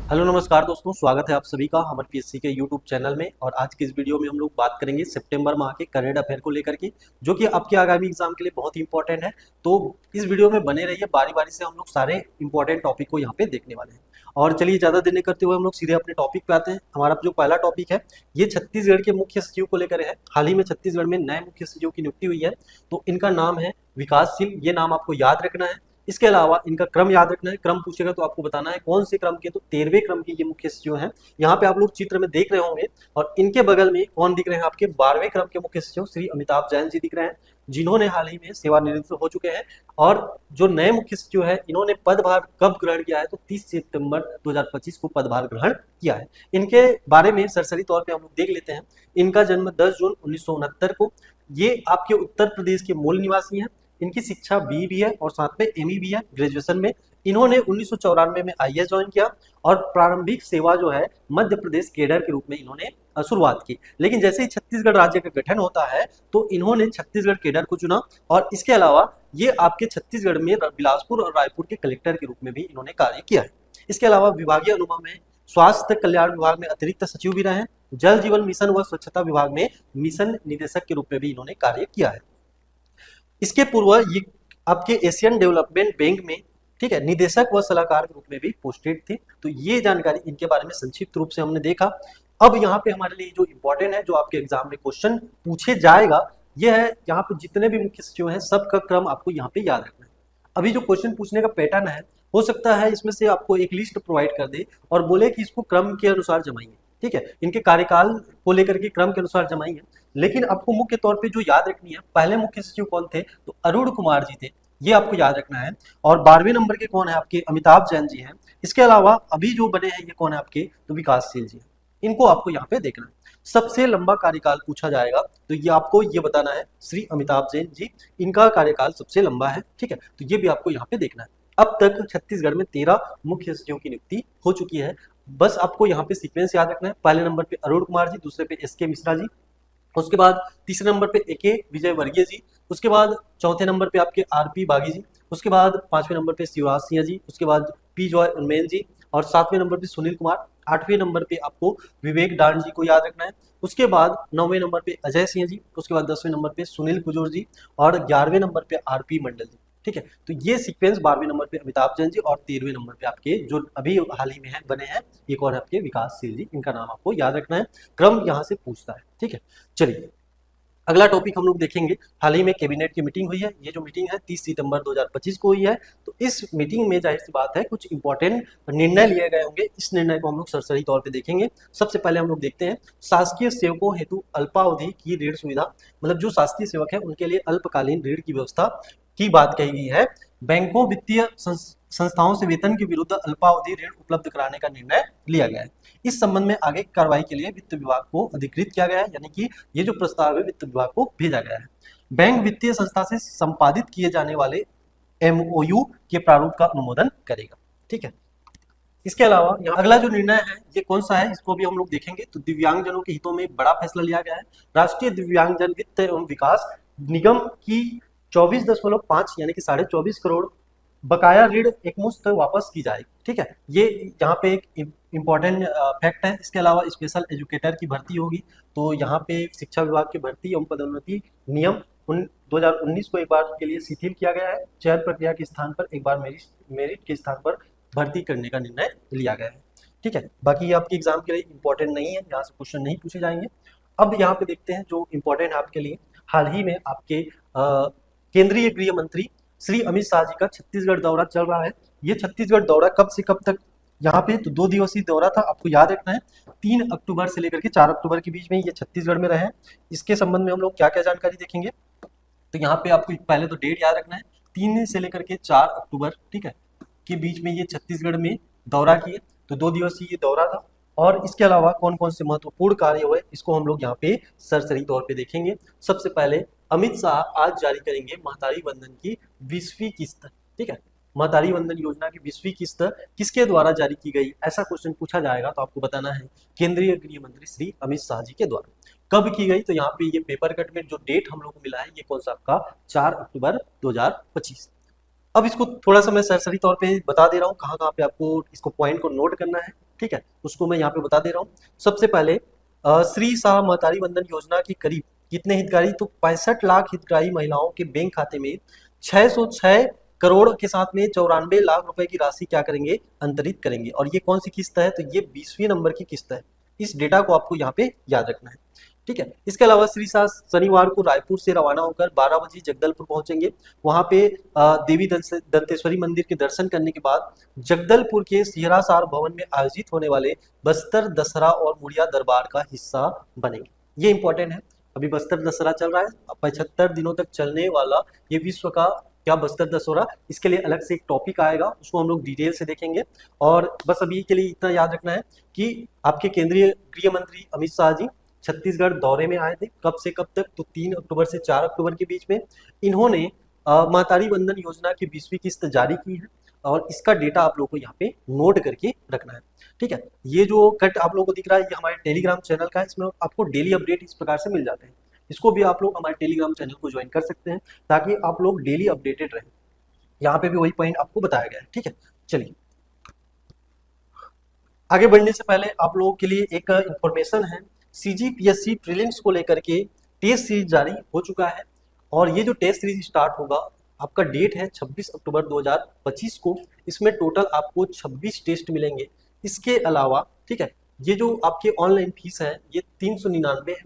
Hello नमस्कार दोस्तों, स्वागत है आप सभी का हमारे पीएससी के यूट्यूब चैनल में। और आज की इस वीडियो में हम लोग बात करेंगे सितंबर माह के करंट अफेयर को लेकर के, जो कि आपके आगामी एग्जाम के लिए बहुत ही इंपॉर्टेंट है। तो इस वीडियो में बने रहिए, बारी बारी से हम लोग सारे इंपॉर्टेंट टॉपिक को यहाँ पे देखने वाले हैं। और चलिए ज़्यादा देर नहीं करते हुए हम लोग सीधे अपने टॉपिक पे आते हैं। हमारा जो पहला टॉपिक है ये छत्तीसगढ़ के मुख्य सचिव को लेकर है। हाल ही में छत्तीसगढ़ में नए मुख्य सचिव की नियुक्ति हुई है, तो इनका नाम है विकासशील। ये नाम आपको याद रखना है। इसके अलावा इनका क्रम याद रखना है। क्रम पूछेगा तो आपको बताना है कौन से क्रम के, तो 13वें क्रम के ये मुख्य सचिव हैं। यहाँ पे आप लोग चित्र में देख रहे होंगे और इनके बगल में कौन दिख रहे हैं, आपके 12वें क्रम के मुख्य सचिव श्री अमिताभ जैन जी दिख रहे हैं, जिन्होंने हाल ही में सेवानिवृत्त हो चुके हैं। और जो नए मुख्य सचिव है, इन्होंने पदभार कब ग्रहण किया है, तो 30 सितंबर 2025 को पदभार ग्रहण किया है। इनके बारे में सरसरी तौर पे हम लोग देख लेते हैं। इनका जन्म 10 जून 1969 को, ये आपके उत्तर प्रदेश के मूल निवासी हैं। इनकी शिक्षा बी भी है और साथ में एमई भी है ग्रेजुएशन में। इन्होंने 1994 में आईएएस ज्वाइन किया और प्रारंभिक सेवा जो है मध्य प्रदेश कैडर के रूप में इन्होंने शुरुआत की। लेकिन जैसे ही छत्तीसगढ़ राज्य का गठन होता है तो इन्होंने छत्तीसगढ़ कैडर को चुना। और इसके अलावा ये आपके छत्तीसगढ़ में बिलासपुर और रायपुर के कलेक्टर के रूप में भी इन्होंने कार्य किया है। इसके अलावा विभागीय अनुमान में स्वास्थ्य कल्याण विभाग में अतिरिक्त सचिव भी रहे हैं। जल जीवन मिशन व स्वच्छता विभाग में मिशन निदेशक के रूप में भी इन्होंने कार्य किया है। इसके पूर्व ये आपके एशियन डेवलपमेंट बैंक में, ठीक है, निदेशक व सलाहकार के रूप में भी पोस्टेड थे। तो ये जानकारी इनके बारे में संक्षिप्त रूप से हमने देखा। अब यहाँ पे हमारे लिए जो इम्पोर्टेंट है, जो आपके एग्जाम में क्वेश्चन पूछे जाएगा, ये है यहाँ पे जितने भी मुख्य सचिव हैं सबका क्रम आपको यहाँ पे याद रखना है। अभी जो क्वेश्चन पूछने का पैटर्न है, हो सकता है इसमें से आपको एक लिस्ट प्रोवाइड कर दे और बोले कि इसको क्रम के अनुसार जमाइए, ठीक है, इनके कार्यकाल को लेकर के क्रम के अनुसार जमाइए। लेकिन आपको मुख्य तौर पे जो याद रखनी है, पहले मुख्य सचिव कौन थे, तो अरुण कुमार जी थे, ये आपको याद रखना है। और 12वें नंबर के कौन है, आपके अमिताभ जैन जी हैं। इसके अलावा अभी जो बने हैं ये कौन है, आपके तो विकासशील जी हैं। इनको आपको यहाँ पे देखना है। सबसे लंबा कार्यकाल पूछा जाएगा तो ये आपको ये बताना है श्री अमिताभ जैन जी, इनका कार्यकाल सबसे लंबा है, ठीक है, तो ये भी आपको यहाँ पे देखना है। अब तक छत्तीसगढ़ में 13 मुख्य सचिवों की नियुक्ति हो चुकी है। बस आपको यहाँ पे सीक्वेंस याद रखना है। पहले नंबर पे अरुण कुमार जी, दूसरे पे एसके मिश्रा जी, उसके बाद तीसरे नंबर पे एके विजय वर्गीय जी, उसके बाद चौथे नंबर पे आपके आरपी बागी जी, उसके बाद 5वें नंबर पे शिवराज सिंह जी, उसके बाद पी जॉय उन्मेन जी, और 7वें नंबर पे सुनील कुमार, 8वें नंबर पे आपको विवेक डांड जी को याद रखना है। उसके बाद 9वें नंबर पे अजय सिंह जी, उसके बाद 10वें नंबर पे सुनील कुजूर जी, और 11वें नंबर पे आरपी मंडल जी, ठीक है। तो ये सीक्वेंस 12वें नंबर पे अमिताभ जैन जी और 13वें नंबर पे आपके जो अभी हाल ही में है बने हैं, ये कौन है, आपके विकासशील जी, इनका नाम आपको याद रखना है। क्रम यहाँ से पूछता है, ठीक है। चलिए अगला टॉपिक हम लोग देखेंगे। हाल ही में कैबिनेट की मीटिंग हुई है। ये जो मीटिंग है 30 सितंबर 2025 को हुई है। तो इस मीटिंग में जाहिर सी बात है कुछ इंपॉर्टेंट निर्णय लिए गए होंगे। इस निर्णय को हम लोग सरसरी तौर पे देखेंगे। सबसे पहले हम लोग देखते हैं शासकीय सेवकों हेतु अल्पावधि की ऋण सुविधा, मतलब जो शासकीय सेवक है उनके लिए अल्पकालीन ऋण की व्यवस्था की बात कही गई है। बैंकों वित्तीय संस्थाओं से वेतन के विरुद्ध अल्पावधि ऋण उपलब्ध कराने का निर्णय लिया गया है। इस संबंध में आगे कार्रवाई के लिए वित्त विभाग को अधिकृत किया गया है, यानी कि ये जो प्रस्ताव है वित्त विभाग को भेजा गया है। बैंक वित्तीय संस्था से संपादित किए जाने वाले एमओयू के प्रारूप का अनुमोदन करेगा, ठीक है। इसके अलावा यहाँ अगला जो निर्णय है ये कौन सा है, इसको भी हम लोग देखेंगे। तो दिव्यांगजनों के हितों में बड़ा फैसला लिया गया है। राष्ट्रीय दिव्यांगजन वित्त एवं विकास निगम की 24.5 यानी कि 24.5 करोड़ बकाया ऋण एकमुश्त वापस की जाएगी, ठीक है। ये यहाँ पे एक इम्पॉर्टेंट फैक्ट है। इसके अलावा स्पेशल एजुकेटर की भर्ती होगी, तो यहाँ पे शिक्षा विभाग की भर्ती एवं पदोन्नति नियम 2019 को एक बार के लिए शिथिल किया गया है। चयन प्रक्रिया के स्थान पर एक बार मेरिट के स्थान पर भर्ती करने का निर्णय लिया गया है, ठीक है। बाकी ये आपके एग्जाम के लिए इंपॉर्टेंट नहीं है, यहाँ से क्वेश्चन नहीं पूछे जाएंगे। अब यहाँ पे देखते हैं जो इम्पोर्टेंट है आपके लिए। हाल ही में आपके केंद्रीय गृह मंत्री श्री अमित शाह जी का छत्तीसगढ़ दौरा चल रहा है। ये छत्तीसगढ़ दौरा कब से कब तक यहाँ पे, तो 2 दिवसीय दौरा था, आपको याद रखना है। 3 अक्टूबर से लेकर के 4 अक्टूबर के बीच में ये छत्तीसगढ़ में रहे। इसके संबंध में हम लोग क्या क्या जानकारी देखेंगे, तो यहाँ पे आपको पहले तो डेट याद रखना है, 3 से लेकर के 4 अक्टूबर, ठीक है, के बीच में ये छत्तीसगढ़ में दौरा किए। तो 2 दिवसीय ये दौरा था। और इसके अलावा कौन कौन से महत्वपूर्ण कार्य हुए, इसको हम लोग यहाँ पे सरसरी तौर पे देखेंगे। सबसे पहले अमित शाह आज जारी करेंगे महतारी वंदन की 20वीं किस्त, ठीक है। महतारी वंदन योजना की 20वीं किस्त किसके द्वारा जारी की गई, ऐसा क्वेश्चन पूछा जाएगा तो आपको बताना है केंद्रीय गृह मंत्री श्री अमित शाह जी के द्वारा। कब की गई, तो यहाँ पे ये पेपर कट में जो डेट हम लोग को मिला है ये कौन सा आपका 4 अक्टूबर 2025। अब इसको थोड़ा सा मैं सरसरी तौर पे बता दे रहा हूँ कहाँ कहाँ पे आपको इसको पॉइंट को नोट करना है, ठीक है, उसको मैं यहाँ पे बता दे रहा हूँ। सबसे पहले श्री शाह महतारी वंदन योजना की करीब कितने हितग्राही, तो 65 लाख हितग्राही महिलाओं के बैंक खाते में 606 करोड़ के साथ में 94 लाख रुपए की राशि क्या करेंगे, अंतरित करेंगे। और ये कौन सी किस्त है, तो ये 20वीं नंबर की किस्त है। इस डेटा को आपको यहाँ पे याद रखना है, ठीक है। इसके अलावा श्री शाह शनिवार को रायपुर से रवाना होकर 12 बजे जगदलपुर पहुंचेंगे। वहां पे देवी दंतेश्वरी मंदिर के दर्शन करने के बाद जगदलपुर के सिहरासार भवन में आयोजित होने वाले बस्तर दशहरा और मुड़िया दरबार का हिस्सा बनेंगे। ये इंपॉर्टेंट है। अभी बस्तर दशहरा चल रहा है, 75 दिनों तक चलने वाला ये विश्व का क्या बस्तर दशहरा, इसके लिए अलग से एक टॉपिक आएगा, उसको हम लोग डिटेल से देखेंगे। और बस अभी के लिए इतना याद रखना है कि आपके केंद्रीय गृह मंत्री अमित शाह जी छत्तीसगढ़ दौरे में आए थे। कब से कब तक, तो 3 अक्टूबर से 4 अक्टूबर के बीच में। इन्होंने महतारी वंदन योजना की 20वीं किस्त जारी की है और इसका डेटा आप लोगों को यहाँ पे नोट करके रखना है, ठीक है। ये जो कट आप लोगों को दिख रहा है ये हमारे टेलीग्राम चैनल का है, इसमें आपको डेली अपडेट इस प्रकार से मिल जाते हैं। इसको भी आप लोग हमारे टेलीग्राम चैनल को ज्वाइन कर सकते हैं ताकि आप लोग डेली अपडेटेड रहें। यहाँ पे भी वही पॉइंट आपको बताया गया है, ठीक है। चलिए आगे बढ़ने से पहले आप लोगों के लिए एक इंफॉर्मेशन है। सीजीपीएससी प्रीलिम्स को लेकर के टेस्ट सीरीज जारी हो चुका है और ये जो टेस्ट सीरीज स्टार्ट होगा आपका डेट है 26 अक्टूबर 2025 को। इसमें टोटल आपको 26 टेस्ट मिलेंगे। इसके अलावा, ठीक है, ये जो आपके ऑनलाइन फीस है ये 399 है,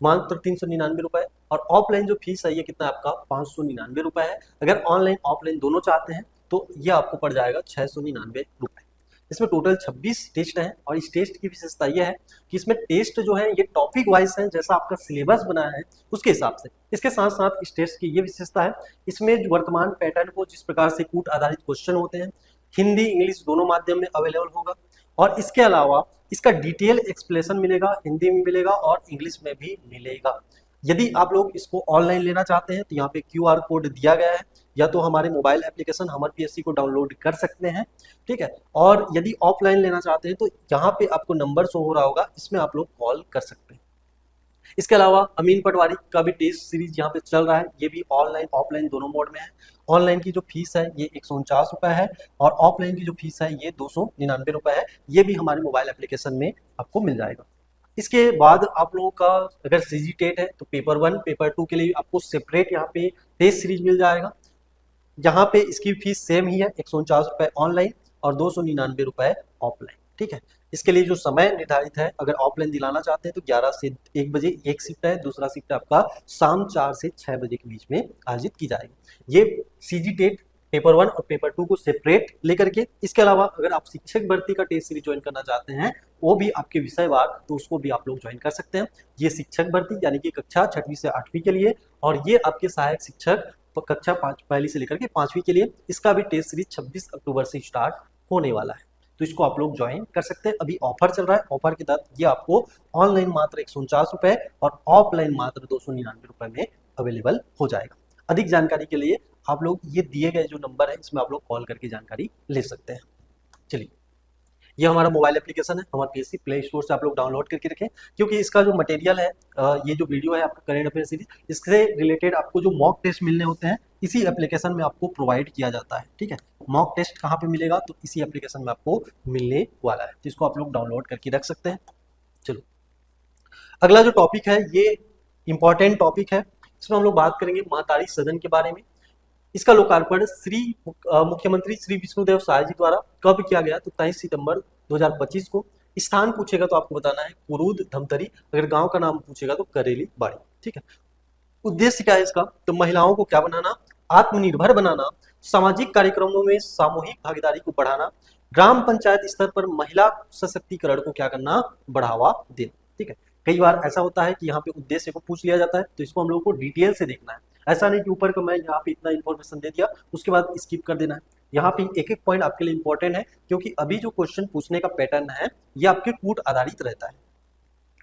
मात्र 399 रुपए। और ऑफलाइन जो फीस है ये कितना है आपका 599 रुपए है। अगर ऑनलाइन ऑफलाइन दोनों चाहते हैं तो ये आपको पड़ जाएगा 699 रुपए। इसमें टोटल 26 टेस्ट हैं और इस टेस्ट की विशेषता यह है कि इसमें टेस्ट जो है ये टॉपिक वाइज है, जैसा आपका सिलेबस बनाया है उसके हिसाब से। इसके साथ साथ इस टेस्ट की ये विशेषता है, इसमें जो वर्तमान पैटर्न को जिस प्रकार से कूट आधारित क्वेश्चन होते हैं, हिंदी इंग्लिश दोनों माध्यम में अवेलेबल होगा। और इसके अलावा इसका डिटेल एक्सप्लेनेशन मिलेगा, हिंदी में मिलेगा और इंग्लिश में भी मिलेगा। यदि आप लोग इसको ऑनलाइन लेना चाहते हैं तो यहाँ पे QR कोड दिया गया है, या तो हमारे मोबाइल एप्लीकेशन हमर PSC को डाउनलोड कर सकते हैं, ठीक है। और यदि ऑफलाइन लेना चाहते हैं तो यहाँ पे आपको नंबर शो हो रहा होगा, इसमें आप लोग कॉल कर सकते हैं। इसके अलावा अमीन पटवारी का भी टेस्ट सीरीज यहाँ पे चल रहा है, ये भी ऑनलाइन ऑफलाइन दोनों मोड में है। ऑनलाइन की जो फीस है ये 149 रुपए है और ऑफलाइन की जो फीस है ये 299 रुपए है। ये भी हमारे मोबाइल एप्लीकेशन में आपको मिल जाएगा। इसके बाद आप लोगों का अगर सीजी टेट है तो पेपर 1 पेपर 2 के लिए आपको सेपरेट यहाँ पे टेस्ट सीरीज मिल जाएगा। यहाँ पे इसकी फीस सेम ही है, 149 रुपए ऑनलाइन और 299 रुपए ऑफलाइन, ठीक है। इसके लिए जो समय निर्धारित है, अगर ऑफलाइन दिलाना चाहते हैं तो 11 से 1 बजे एक शिफ्ट है, दूसरा शिफ्ट आपका शाम 4 से 6 बजे के बीच में आयोजित की जाएगी। ये सीजी टेट पेपर 1 और पेपर 2 को सेपरेट लेकर के। इसके अलावा अगर आप शिक्षक भर्ती का टेस्ट सीरीज ज्वाइन करना चाहते हैं वो भी आपके विषयवार, तो उसको भी आप लोग ज्वाइन कर सकते हैं। ये शिक्षक भर्ती यानी कि कक्षा 6वीं से 8वीं के लिए, और ये आपके सहायक शिक्षक कक्षा 5 पहली से लेकर के 5वीं के लिए। इसका भी टेस्ट सीरीज 26 अक्टूबर से स्टार्ट होने वाला है, तो इसको आप लोग ज्वाइन कर सकते हैं। अभी ऑफर चल रहा है, ऑफर के तहत ये आपको ऑनलाइन मात्र 149 रुपए और ऑफलाइन मात्र 299 रुपए में अवेलेबल हो जाएगा। अधिक जानकारी के लिए आप लोग ये दिए गए जो नंबर है इसमें आप लोग कॉल करके जानकारी ले सकते हैं। चलिए, ये हमारा मोबाइल एप्लीकेशन है, हमारे PSC प्ले स्टोर से आप लोग डाउनलोड करके रखें, क्योंकि इसका जो मटेरियल है, ये जो वीडियो है आपका करेंट अफेयर सीरीज, इससे रिलेटेड आपको जो मॉक टेस्ट मिलने होते हैं इसी एप्लीकेशन में आपको प्रोवाइड किया जाता है, ठीक है। मॉक टेस्ट कहाँ पे मिलेगा, तो इसी एप्लीकेशन में आपको मिलने वाला है, तो इसको आप लोग डाउनलोड करके रख सकते हैं। चलो, अगला जो टॉपिक है ये इंपॉर्टेंट टॉपिक है। इसमें हम लोग बात करेंगे महतारी सदन के बारे में। इसका लोकार्पण मुख्यमंत्री श्री विष्णुदेव साय जी द्वारा कब किया गया, तो 23 सितंबर 2025 को। स्थान पूछेगा तो आपको बताना है कुरूद धमतरी, अगर गांव का नाम पूछेगा तो करेली बाड़ी, ठीक है। उद्देश्य क्या है इसका, तो महिलाओं को क्या बनाना, आत्मनिर्भर बनाना, सामाजिक कार्यक्रमों में सामूहिक भागीदारी को बढ़ाना, ग्राम पंचायत स्तर पर महिला सशक्तिकरण को क्या करना, बढ़ावा देना, ठीक है। कई बार ऐसा होता है कि यहाँ पे उद्देश्य को पूछ लिया जाता है, तो इसको हम लोग को डिटेल से देखना है। ऐसा नहीं कि ऊपर को मैं यहाँ पे इतना इन्फॉर्मेशन दे दिया उसके बाद स्किप कर देना है। यहाँ पे एक एक पॉइंट आपके लिए इंपॉर्टेंट है, क्योंकि अभी जो क्वेश्चन पूछने का पैटर्न है ये आपके कूट आधारित रहता है।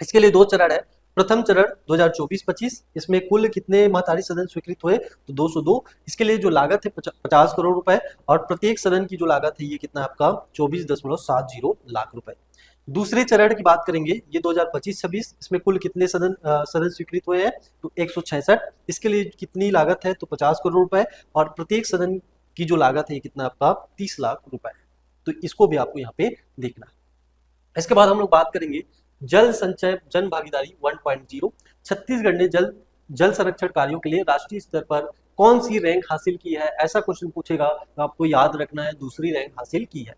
इसके लिए 2 चरण है। प्रथम चरण 2024-25, इसमें कुल कितने महतारी सदन स्वीकृत हुए, तो 202। इसके लिए जो लागत है 50 करोड़ रुपए, और प्रत्येक सदन की जो लागत है ये कितना है आपका 24.70 लाख रुपए। दूसरे चरण की बात करेंगे, ये 2025-26, इसमें कुल कितने सदन स्वीकृत हुए हैं, तो 166। इसके लिए कितनी लागत है, तो 50 करोड़ रुपए, और प्रत्येक सदन की जो लागत है कितना आपका 30 लाख रुपए है। तो इसको भी आपको यहाँ पे देखना है। इसके बाद हम लोग बात करेंगे जल संचय जन भागीदारी 1.0। छत्तीसगढ़ ने जल संरक्षण कार्यों के लिए राष्ट्रीय स्तर पर कौन सी रैंक हासिल की है, ऐसा क्वेश्चन पूछेगा तो आपको याद रखना है दूसरी रैंक हासिल की है।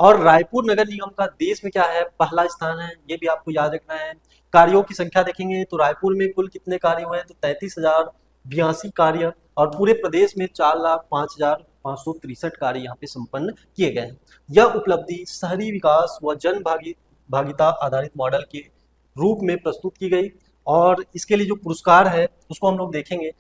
और रायपुर नगर निगम का देश में क्या है, पहला स्थान है, ये भी आपको याद रखना है। कार्यों की संख्या देखेंगे तो रायपुर में कुल कितने कार्य हुए हैं, तो 33,082 कार्य, और पूरे प्रदेश में 4,05,563 कार्य यहाँ पे संपन्न किए गए हैं। यह उपलब्धि शहरी विकास व भागीदारिता आधारित मॉडल के रूप में प्रस्तुत की गई। और इसके लिए जो पुरस्कार है उसको हम लोग देखेंगे।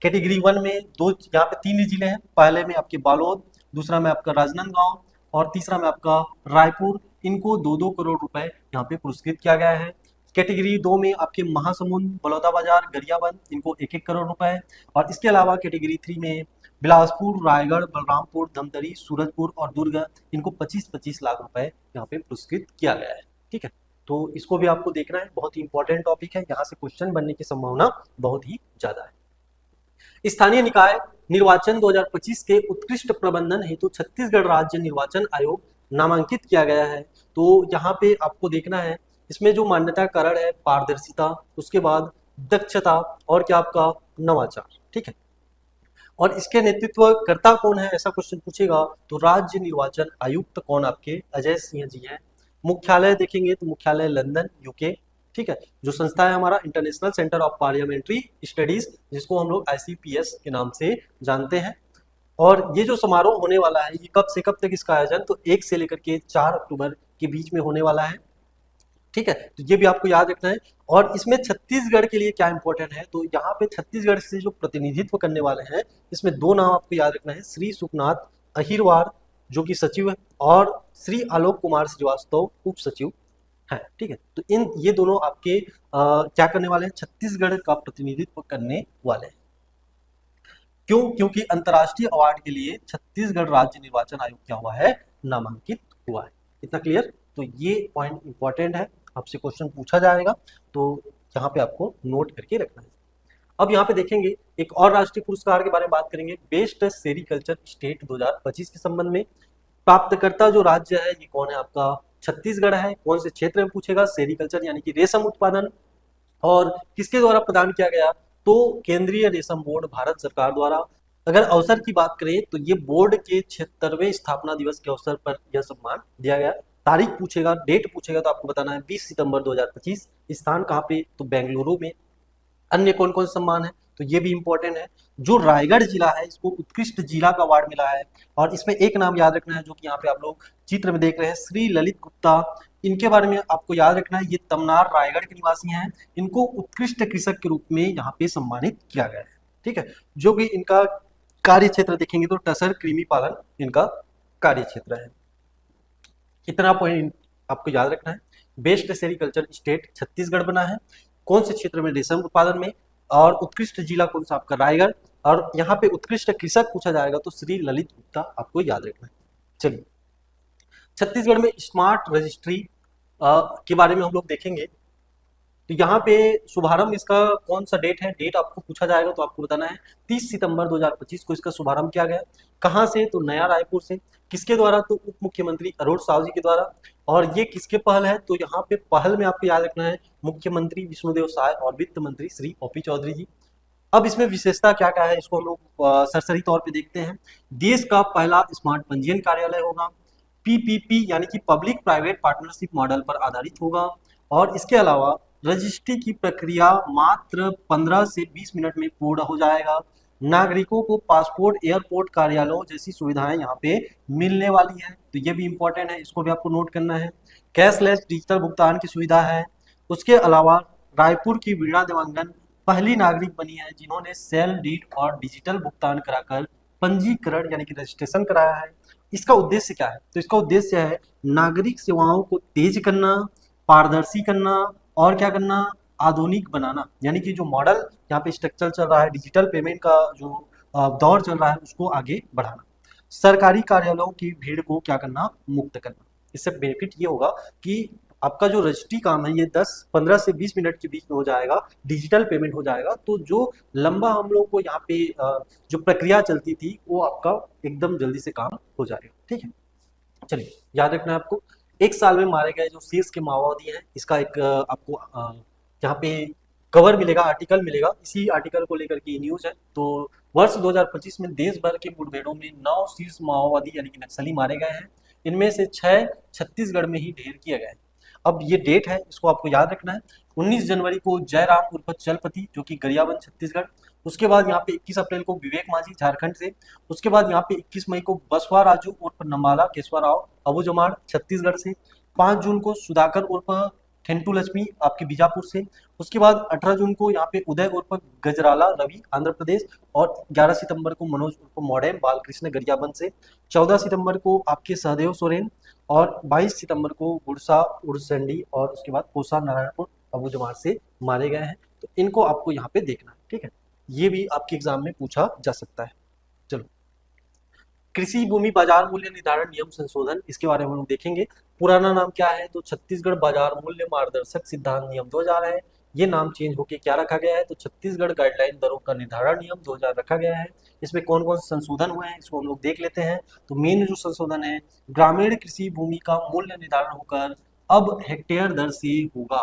कैटेगरी 1 में यहाँ पे 3 जिले हैं, पहले में आपके बालोद, दूसरा में आपका राजनांदगांव और तीसरा में आपका रायपुर। इनको 2-2 करोड़ रुपए यहाँ पे पुरस्कृत किया गया है। कैटेगरी 2 में आपके महासमुंद, बलौदाबाजार, गरियाबंद, इनको 1-1 करोड़ रुपए। और इसके अलावा कैटेगरी 3 में बिलासपुर, रायगढ़, बलरामपुर, धमतरी, सूरजपुर और दुर्ग, इनको 25-25 लाख रुपए यहाँ पे पुरस्कृत किया गया है। ठीक है, तो इसको भी आपको देखना है, बहुत ही इंपॉर्टेंट टॉपिक है, यहाँ से क्वेश्चन बनने की संभावना बहुत ही ज्यादा है। स्थानीय निकाय निर्वाचन 2025 के उत्कृष्ट प्रबंधन हेतु छत्तीसगढ़ राज्य निर्वाचन आयोग नामांकित किया गया है। तो यहाँ पे आपको देखना है, इसमें जो मान्यता कारण है पारदर्शिता, उसके बाद दक्षता और क्या आपका नवाचार। ठीक है, और इसके नेतृत्व करता कौन है, ऐसा क्वेश्चन पूछेगा तो राज्य निर्वाचन आयुक्त कौन आपके अजय सिंह जी हैं। मुख्यालय देखेंगे तो मुख्यालय लंदन, यूके। ठीक है, जो संस्था है हमारा international centre of parliamentary studies, जिसको हम लोग ICPS के नाम से जानते हैं। और ये जो समारोह होने वाला है, ये कब से कब तक इसका आयोजन, तो 1 से लेकर के 4 अक्टूबर के बीच में होने वाला है। ठीक है, तो ये भी आपको याद रखना है। और इसमें छत्तीसगढ़ के लिए क्या इंपॉर्टेंट है, तो यहाँ पे छत्तीसगढ़ से जो प्रतिनिधित्व करने वाले हैं, इसमें 2 नाम आपको याद रखना है, श्री सुखनाथ अहिरवार जो कि सचिव है, और श्री आलोक कुमार श्रीवास्तव उप सचिव है। ठीक है, तो ये दोनों आपके क्या करने वाले हैं, छत्तीसगढ़ का प्रतिनिधित्व करने वाले हैं। क्यों, क्योंकि अंतर्राष्ट्रीय अवार्ड के लिए छत्तीसगढ़ राज्य निर्वाचन आयोग क्या हुआ है, नामांकित हुआ है। इतना क्लियर, तो ये पॉइंट इंपॉर्टेंट है, आपसे क्वेश्चन पूछा जाएगा, तो यहाँ पे आपको नोट करके रखना है। अब यहाँ पे देखेंगे एक और राष्ट्रीय पुरस्कार के बारे में बात करेंगे, बेस्ट सेरिकल्चर स्टेट 2025 के संबंध में। प्राप्तकर्ता जो राज्य है ये कौन है, आपका छत्तीसगढ़ है। कौन से क्षेत्र में पूछेगा, सेरिकल्चर यानी कि रेशम उत्पादन। और किसके द्वारा प्रदान किया गया, तो केंद्रीय रेशम बोर्ड भारत सरकार द्वारा। अगर अवसर की बात करें तो ये बोर्ड के 76वें स्थापना दिवस के अवसर पर यह सम्मान दिया गया। तारीख पूछेगा, डेट पूछेगा तो आपको बताना है 20 सितंबर 2025। स्थान कहाँ पे, तो बेंगलुरु में। अन्य कौन कौन सम्मान है, तो ये भी इंपॉर्टेंट है। जो रायगढ़ जिला है इसको उत्कृष्ट जिला का अवार्ड मिला है। और इसमें एक नाम याद रखना है, जो कि यहाँ पे आप लोग चित्र में देख रहे हैं, श्री ललित गुप्ता। इनके बारे में आपको याद रखना है, ये तमनार रायगढ़ के निवासी हैं। इनको उत्कृष्ट कृषक के रूप में यहाँ पे सम्मानित किया गया है। ठीक है, जो कि इनका कार्य क्षेत्र देखेंगे तो टसर कृमि पालन इनका कार्य क्षेत्र है। इतना पॉइंट आपको याद रखना है। बेस्ट सेरिकल्चर स्टेट छत्तीसगढ़ बना है, कौन से क्षेत्र में, रेशम उत्पादन में। और उत्कृष्ट जिला कौन सा, आपका रायगढ़। और यहाँ पे उत्कृष्ट कृषक पूछा जाएगा तो श्री ललित गुप्ता आपको याद रखना है। चलिए, छत्तीसगढ़ में स्मार्ट रजिस्ट्री के बारे में हम लोग देखेंगे। तो यहाँ पे शुभारंभ इसका कौन सा डेट है, डेट आपको पूछा जाएगा तो आपको बताना है 30 सितंबर 2025 को इसका शुभारंभ किया गया। कहाँ से, तो नया रायपुर से। किसके द्वारा, तो उप मुख्यमंत्री अरुण साव जी के द्वारा। और ये किसके पहल है, तो यहाँ पे पहल में आपको याद रखना है मुख्यमंत्री विष्णुदेव साय और वित्त मंत्री श्री OP चौधरी जी। अब इसमें विशेषता क्या क्या है, इसको हम लोग सरसरी तौर पे देखते हैं। देश का पहला स्मार्ट पंजीयन कार्यालय होगा। PPP यानी कि पब्लिक प्राइवेट पार्टनरशिप मॉडल पर आधारित होगा। और इसके अलावा रजिस्ट्री की प्रक्रिया मात्र 15 से 20 मिनट में पूर्ण हो जाएगा। नागरिकों को पासपोर्ट, एयरपोर्ट कार्यालयों जैसी सुविधाएं यहाँ पे मिलने वाली है, तो ये भी इंपॉर्टेंट है, इसको भी आपको नोट करना है। कैशलेस डिजिटल भुगतान की सुविधा है। उसके अलावा रायपुर की वीणा देवांगन पहली नागरिक बनी है जिन्होंने सेल डीड और डिजिटल भुगतान कराकर पंजीकरण यानी कि रजिस्ट्रेशन कराया है। इसका उद्देश्य क्या है, तो इसका उद्देश्य है नागरिक सेवाओं को तेज करना, पारदर्शी करना और क्या करना, आधुनिक बनाना। यानी कि जो मॉडल यहाँ पे स्ट्रक्चर चल रहा है, डिजिटल पेमेंट का जो दौर चल रहा है, उसको आगे बढ़ाना। सरकारी कार्यालयों की भीड़ को क्या करना, मुक्त करना। इससे बेनिफिट ये होगा कि आपका जो रजिस्ट्री काम है ये 10-15 से 20 मिनट के बीच में हो जाएगा, डिजिटल पेमेंट हो जाएगा। तो जो लंबा हम लोग को यहाँ पे जो प्रक्रिया चलती थी वो आपका एकदम जल्दी से काम हो जाएगा। ठीक है, चलिए याद रखना है आपको। एक साल में मारे गए जो शीर्ष के माओवादी हैं, इसका एक आपको यहाँ पे कवर मिलेगा, आर्टिकल मिलेगा। इसी आर्टिकल को लेकर के न्यूज है। तो वर्ष 2025 में देश भर के मुठभेड़ों में 9 शीर्ष माओवादी यानी कि नक्सली मारे गए हैं। इनमें से 6 छत्तीसगढ़ में ही ढेर किए गए हैं। अब ये डेट है, इसको आपको याद रखना है। 19 जनवरी को जयराम उर्फ चलपति जो कि गरियाबंद छत्तीसगढ़। उसके बाद यहाँ पे 21 अप्रैल को विवेक माझी झारखंड से। उसके बाद यहाँ पे 21 मई को बसवा राजू उर्फ नमाला केशवा राव अबूजमाड़ छत्तीसगढ़ से। 5 जून को सुधाकर उर्फ ठेंटू लक्ष्मी आपके बीजापुर से। उसके बाद 18 जून को यहाँ पे उदय उर्फ गजराला रवि आंध्र प्रदेश। और 11 सितंबर को मनोज उर्फ मॉडेम बालकृष्ण गरियाबंद से। 14 सितंबर को आपके सहदेव सोरेन। और 22 सितंबर को गुड़सा उड़संडी और उसके बाद कोसा नारायणपुर अबूजमाड़ से मारे गए हैं। तो इनको आपको यहाँ पे देखना है। ठीक है, ये भी आपके एग्जाम में पूछा जा सकता है। चलो, कृषि भूमि बाजार मूल्य निर्धारण नियम संशोधन, इसके बारे में हम देखेंगे। पुराना नाम क्या है? तो छत्तीसगढ़ बाजार मूल्य मार्गदर्शक सिद्धांत नियम 2000 है। ये नाम चेंज होके क्या रखा गया है? तो छत्तीसगढ़ गाइडलाइन दरों का निर्धारण नियम 2000 रखा गया है। इसमें कौन कौन से संशोधन हुए हैं इसको हम लोग देख लेते हैं। तो मेन जो संशोधन है, ग्रामीण कृषि भूमि का मूल्य निर्धारण होकर अब हेक्टेयर दर से होगा।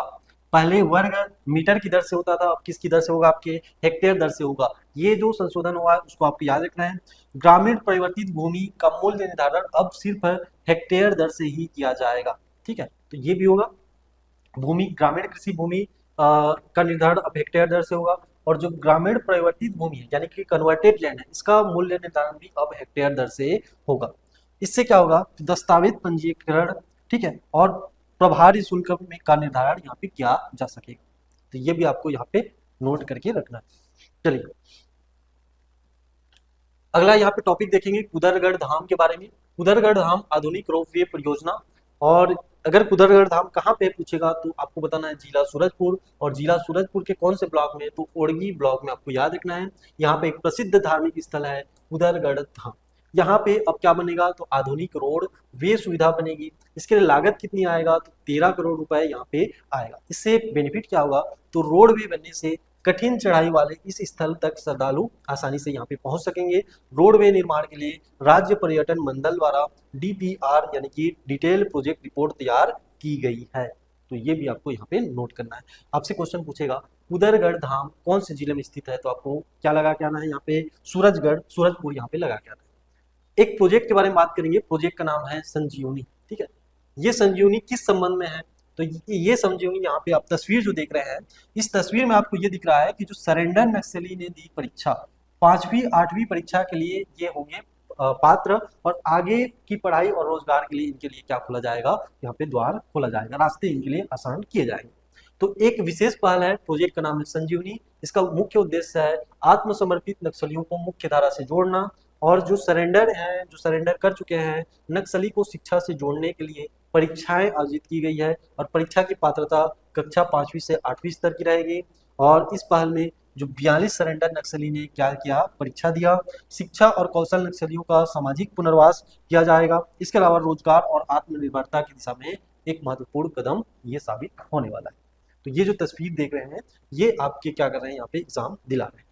पहले वर्ग मीटर की दर से होता था, अब किसकी दर से होगा? आपके हेक्टेयर दर से होगा। ये जो संशोधन हुआ है उसको आपको याद रखना है। ग्रामीण परिवर्तित भूमि का मूल्य निर्धारण अब सिर्फ हेक्टेयर दर से ही किया जाएगा। ठीक है, तो ये भी होगा। भूमि ग्रामीण कृषि भूमि का निर्धारण अब हेक्टेयर दर से होगा। और जो ग्रामीण परिवर्तित भूमि है यानी कि कन्वर्टेड लैंड है, इसका मूल्य निर्धारण भी अब हेक्टेयर दर से होगा। इससे क्या होगा? तो दस्तावेज पंजीकरण, ठीक है, और प्रभारी शुल्क में का निर्धारण यहाँ पे किया जा सकेगा। तो ये भी आपको यहाँ पे नोट करके रखना है। चलिए अगला यहाँ पे टॉपिक देखेंगे कुदरगढ़ धाम के बारे में। कुदरगढ़ धाम आधुनिक रोपवे परियोजना। और अगर कुदरगढ़ धाम कहाँ पे पूछेगा तो आपको बताना है जिला सूरजपुर। और जिला सूरजपुर के कौन से ब्लॉक में? तो ओड़गी ब्लॉक में आपको याद रखना है। यहाँ पे एक प्रसिद्ध धार्मिक स्थल है कुदरगढ़ धाम। यहाँ पे अब क्या बनेगा? तो आधुनिक रोड वे सुविधा बनेगी। इसके लिए लागत कितनी आएगा? तो 13 करोड़ रुपए यहाँ पे आएगा। इससे बेनिफिट क्या होगा? तो रोड वे बनने से कठिन चढ़ाई वाले इस स्थल तक श्रद्धालु आसानी से यहाँ पे पहुंच सकेंगे। रोडवे निर्माण के लिए राज्य पर्यटन मंडल द्वारा डीपीआर यानी कि डिटेल प्रोजेक्ट रिपोर्ट तैयार की गई है। तो ये भी आपको यहाँ पे नोट करना है। आपसे क्वेश्चन पूछेगा कुदरगढ़ धाम कौन से जिले में स्थित है? तो आपको क्या लगा के आना है? यहाँ पे सूरजपुर यहाँ पे लगा के आना है। एक प्रोजेक्ट के बारे में बात करेंगे। प्रोजेक्ट का नाम है संजीवनी। ठीक है, ये संजीवनी किस संबंध में है? तो ये संजीवनी यहाँ पे आप तस्वीर जो देख रहे हैं, इस तस्वीर में आपको ये दिख रहा है कि जो सरेंडर नक्सली ने दी परीक्षा 5वीं 8वीं परीक्षा के लिए ये होंगे पात्र। और आगे की पढ़ाई और रोजगार के लिए इनके लिए क्या खोला जाएगा? यहाँ पे द्वार खोला जाएगा, रास्ते इनके लिए आसान किए जाएंगे। तो एक विशेष पहल है, प्रोजेक्ट का नाम है संजीवनी। इसका मुख्य उद्देश्य है आत्मसमर्पित नक्सलियों को मुख्य धारा से जोड़ना। और जो सरेंडर कर चुके हैं नक्सली को शिक्षा से जोड़ने के लिए परीक्षाएं आयोजित की गई है। और परीक्षा की पात्रता कक्षा 5वीं से 8वीं स्तर की रहेगी। और इस पहल में जो 42 सरेंडर नक्सली ने क्या किया? परीक्षा दिया। शिक्षा और कौशल नक्सलियों का सामाजिक पुनर्वास किया जाएगा। इसके अलावा रोजगार और आत्मनिर्भरता की दिशा में एक महत्वपूर्ण कदम ये साबित होने वाला है। तो ये जो तस्वीर देख रहे हैं ये आपके क्या कर रहे हैं? यहाँ पे एग्जाम दिला रहे हैं।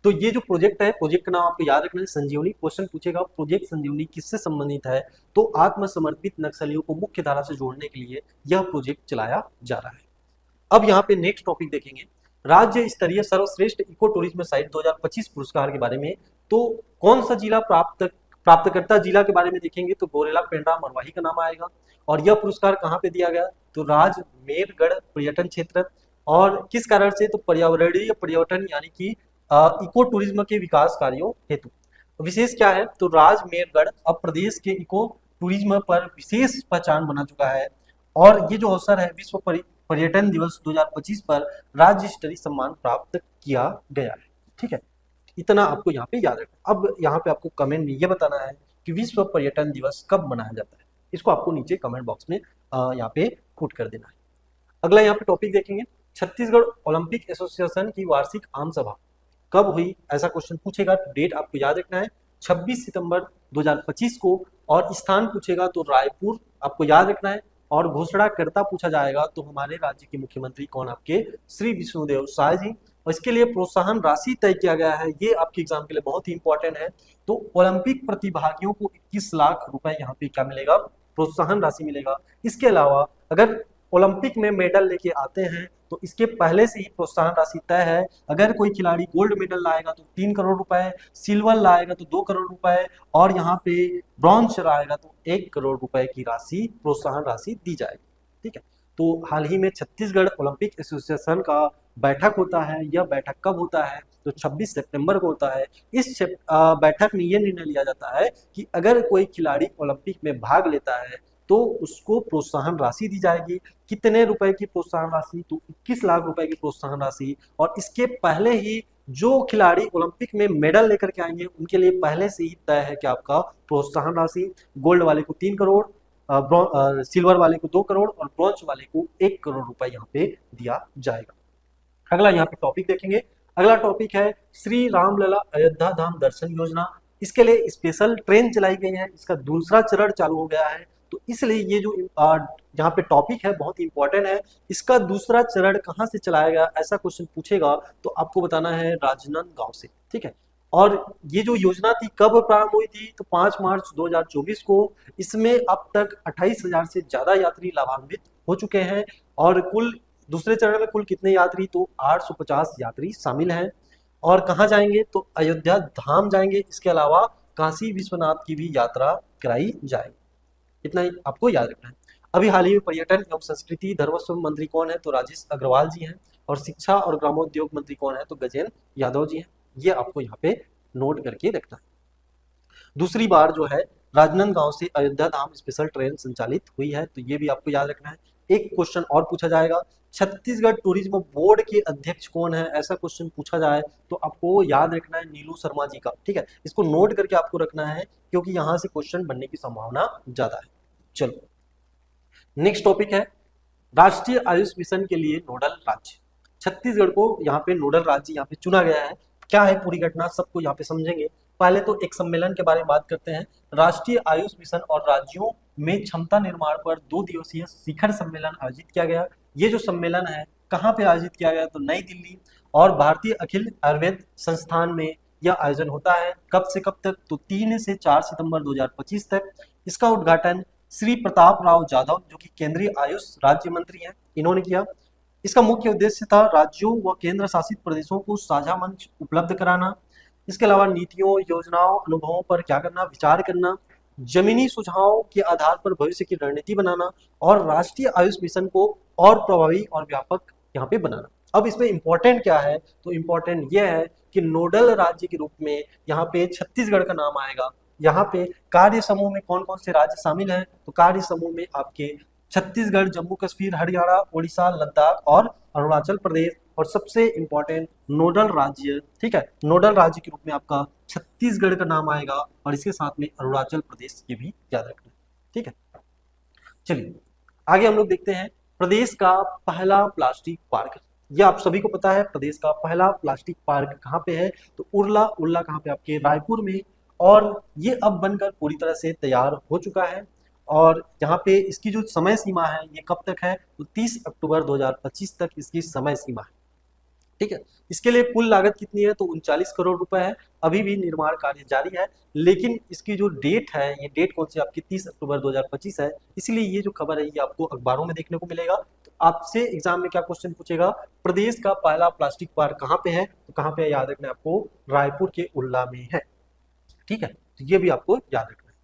तो ये जो प्रोजेक्ट है, प्रोजेक्ट का नाम आपको याद रखना है संजीवनी। क्वेश्चन पूछेगा प्रोजेक्ट संजीवनी किससे संबंधित है? तो आत्मसमर्पित नक्सलियों को मुख्य धारा से जोड़ने के लिए यह प्रोजेक्ट चलाया जा रहा है। अब यहाँ पे नेक्स्ट टॉपिक देखेंगे राज्य स्तरीय सर्वश्रेष्ठ इको टूरिज्म साइट 2025 पुरस्कार के बारे में। तो कौन सा जिला प्राप्तकर्ता जिला के बारे में देखेंगे तो गोरेला पेंड्रा मरवाही का नाम आएगा। और यह पुरस्कार कहाँ पे दिया गया? तो राजमेरगढ़ पर्यटन क्षेत्र। और किस कारण से? तो पर्यावरणीय पर्यटन यानी कि इको टूरिज्म के विकास कार्यों हेतु। विशेष क्या है? तो राजमेरगढ़ अब प्रदेश के इको टूरिज्म पर विशेष पहचान बना चुका है। और ये जो अवसर है विश्व पर्यटन दिवस 2025 पर राज्य स्तरीय सम्मान प्राप्त किया गया है। ठीक है, इतना आपको यहाँ पे याद रखना। अब यहाँ पे आपको कमेंट में ये बताना है कि विश्व पर्यटन दिवस कब मनाया जाता है। इसको आपको नीचे कमेंट बॉक्स में यहाँ पे पुट कर देना है। अगला यहाँ पे टॉपिक देखेंगे छत्तीसगढ़ ओलंपिक एसोसिएशन की वार्षिक आम सभा कब हुई? ऐसा क्वेश्चन पूछेगा तो डेट आपको याद रखना है 26 सितंबर 2025 को। और स्थान पूछेगा तो रायपुर आपको याद रखना है। और घोषणाकर्ता पूछा जाएगा तो हमारे राज्य के मुख्यमंत्री कौन, आपके श्री विष्णुदेव साय जी। और इसके लिए प्रोत्साहन राशि तय किया गया है, ये आपके एग्जाम के लिए बहुत ही इंपॉर्टेंट है। तो ओलंपिक प्रतिभागियों को 21 लाख रुपए यहाँ पे क्या मिलेगा, प्रोत्साहन राशि मिलेगा। इसके अलावा अगर ओलंपिक में मेडल लेके आते हैं तो इसके पहले से ही प्रोत्साहन राशि तय है। अगर कोई खिलाड़ी गोल्ड मेडल लाएगा तो 3 करोड़ रुपए, सिल्वर लाएगा तो 2 करोड़ रुपए, और यहाँ पे ब्रॉन्ज लाएगा तो 1 करोड़ रुपए की राशि, प्रोत्साहन राशि दी जाएगी। ठीक है, तो हाल ही में छत्तीसगढ़ ओलंपिक एसोसिएशन का बैठक होता है। यह बैठक कब होता है, तो 26 सितंबर को होता है। इस बैठक में यह निर्णय लिया जाता है कि अगर कोई खिलाड़ी ओलंपिक में भाग लेता है तो उसको प्रोत्साहन राशि दी जाएगी। कितने रुपए की प्रोत्साहन राशि, तो 21 लाख रुपए की प्रोत्साहन राशि। और इसके पहले ही जो खिलाड़ी ओलंपिक में मेडल लेकर के आएंगे उनके लिए पहले से ही तय है कि आपका प्रोत्साहन राशि, गोल्ड वाले को 3 करोड़, सिल्वर वाले को 2 करोड़ और ब्रॉन्ज वाले को 1 करोड़ रुपए यहाँ पे दिया जाएगा। अगला यहाँ पे टॉपिक देखेंगे। अगला टॉपिक है श्री रामलला अयोध्या धाम दर्शन योजना। इसके लिए स्पेशल ट्रेन चलाई गई है, इसका दूसरा चरण चालू हो गया है। तो इसलिए ये जो यहाँ पे टॉपिक है बहुत इंपॉर्टेंट है। इसका दूसरा चरण कहाँ से चलाया गया, ऐसा क्वेश्चन पूछेगा तो आपको बताना है राजनांदगांव से। ठीक है, और ये जो योजना थी कब प्रारंभ हुई थी, तो 5 मार्च 2024 को। इसमें अब तक 28,000 से ज्यादा यात्री लाभान्वित हो चुके हैं। और कुल दूसरे चरण में कुल कितने यात्री, तो 850 यात्री शामिल हैं। और कहाँ जाएंगे, तो अयोध्या धाम जाएंगे। इसके अलावा काशी विश्वनाथ की भी यात्रा कराई जाएगी। इतना ही आपको याद रखना है। अभी हाल ही में पर्यटन एवं संस्कृति धर्मस्व मंत्री कौन है, तो राजेश अग्रवाल जी हैं। और शिक्षा और ग्रामोद्योग मंत्री कौन है, तो गजेंद्र यादव जी हैं। ये आपको यहाँ पे नोट करके रखना है। दूसरी बार जो है राजनांदगांव से अयोध्या धाम स्पेशल ट्रेन संचालित हुई है, तो ये भी आपको याद रखना है। एक क्वेश्चन और पूछा जाएगा, छत्तीसगढ़ टूरिज्म बोर्ड के अध्यक्ष कौन है, ऐसा क्वेश्चन पूछा जाए तो आपको याद रखना है नीलू शर्मा जी का। ठीक है, इसको नोट करके आपको रखना है क्योंकि यहां से क्वेश्चन बनने की संभावना ज्यादा है। चलो नेक्स्ट टॉपिक है राष्ट्रीय आयुष मिशन के लिए नोडल राज्य। छत्तीसगढ़ को यहाँ पे नोडल राज्य यहाँ पे चुना गया है। क्या है पूरी घटना, सबको यहाँ पे समझेंगे। पहले तो एक सम्मेलन के बारे में बात करते हैं। राष्ट्रीय आयुष मिशन और राज्यों में क्षमता निर्माण पर 2 दिवसीय शिखर सम्मेलन आयोजित किया गया। ये जो सम्मेलन है कहाँ पे आयोजित किया गया, तो नई दिल्ली और भारतीय अखिल आयुर्वेद संस्थान में यह आयोजन होता है। कब से कब तक, तो 3 से 4 सितंबर 2025 तक। इसका उद्घाटन श्री प्रताप राव जाधव जो कि केंद्रीय आयुष राज्य मंत्री हैं, इन्होंने किया। इसका मुख्य उद्देश्य था राज्यों व केंद्र शासित प्रदेशों को साझा मंच उपलब्ध कराना। इसके अलावा नीतियों, योजनाओं, अनुभवों पर क्या करना, विचार करना, जमीनी सुझावों के आधार पर भविष्य की रणनीति बनाना और राष्ट्रीय आयुष मिशन को और प्रभावी और व्यापक यहाँ पे बनाना। अब इसमें इंपॉर्टेंट क्या है, तो इंपॉर्टेंट यह है कि नोडल राज्य के रूप में यहाँ पे छत्तीसगढ़ का नाम आएगा। यहाँ पे कार्य समूह में कौन कौन से राज्य शामिल हैं, तो कार्य समूह में आपके छत्तीसगढ़, जम्मू कश्मीर, हरियाणा, उड़ीसा, लद्दाख और अरुणाचल प्रदेश। और सबसे इंपॉर्टेंट नोडल राज्य, ठीक है, नोडल राज्य के रूप में आपका छत्तीसगढ़ का नाम आएगा और इसके साथ में अरुणाचल प्रदेश ये भी याद रखना है। ठीक है, चलिए आगे हम लोग देखते हैं प्रदेश का पहला प्लास्टिक पार्क। ये आप सभी को पता है प्रदेश का पहला प्लास्टिक पार्क कहाँ पे है, तो उरला कहाँ पे, आपके रायपुर में। और ये अब बनकर पूरी तरह से तैयार हो चुका है। और यहाँ पे इसकी जो समय सीमा है ये कब तक है, तो 30 अक्टूबर 2025 तक इसकी समय सीमा है। ठीक है, इसके लिए कुल लागत कितनी है, तो 39 करोड़ रुपए है। अभी भी निर्माण कार्य जारी है, लेकिन इसकी जो डेट है, ये डेट कौन सी आपकी 30 अक्टूबर 2025 है। इसलिए ये जो खबर है ये आपको अखबारों में देखने को मिलेगा। तो आपसे एग्जाम में क्या क्वेश्चन पूछेगा, प्रदेश का पहला प्लास्टिक पार्क कहाँ पे है, तो कहाँ पे याद रखना है आपको, रायपुर के उल्ला में है। ठीक है, तो ये भी आपको याद रखना है।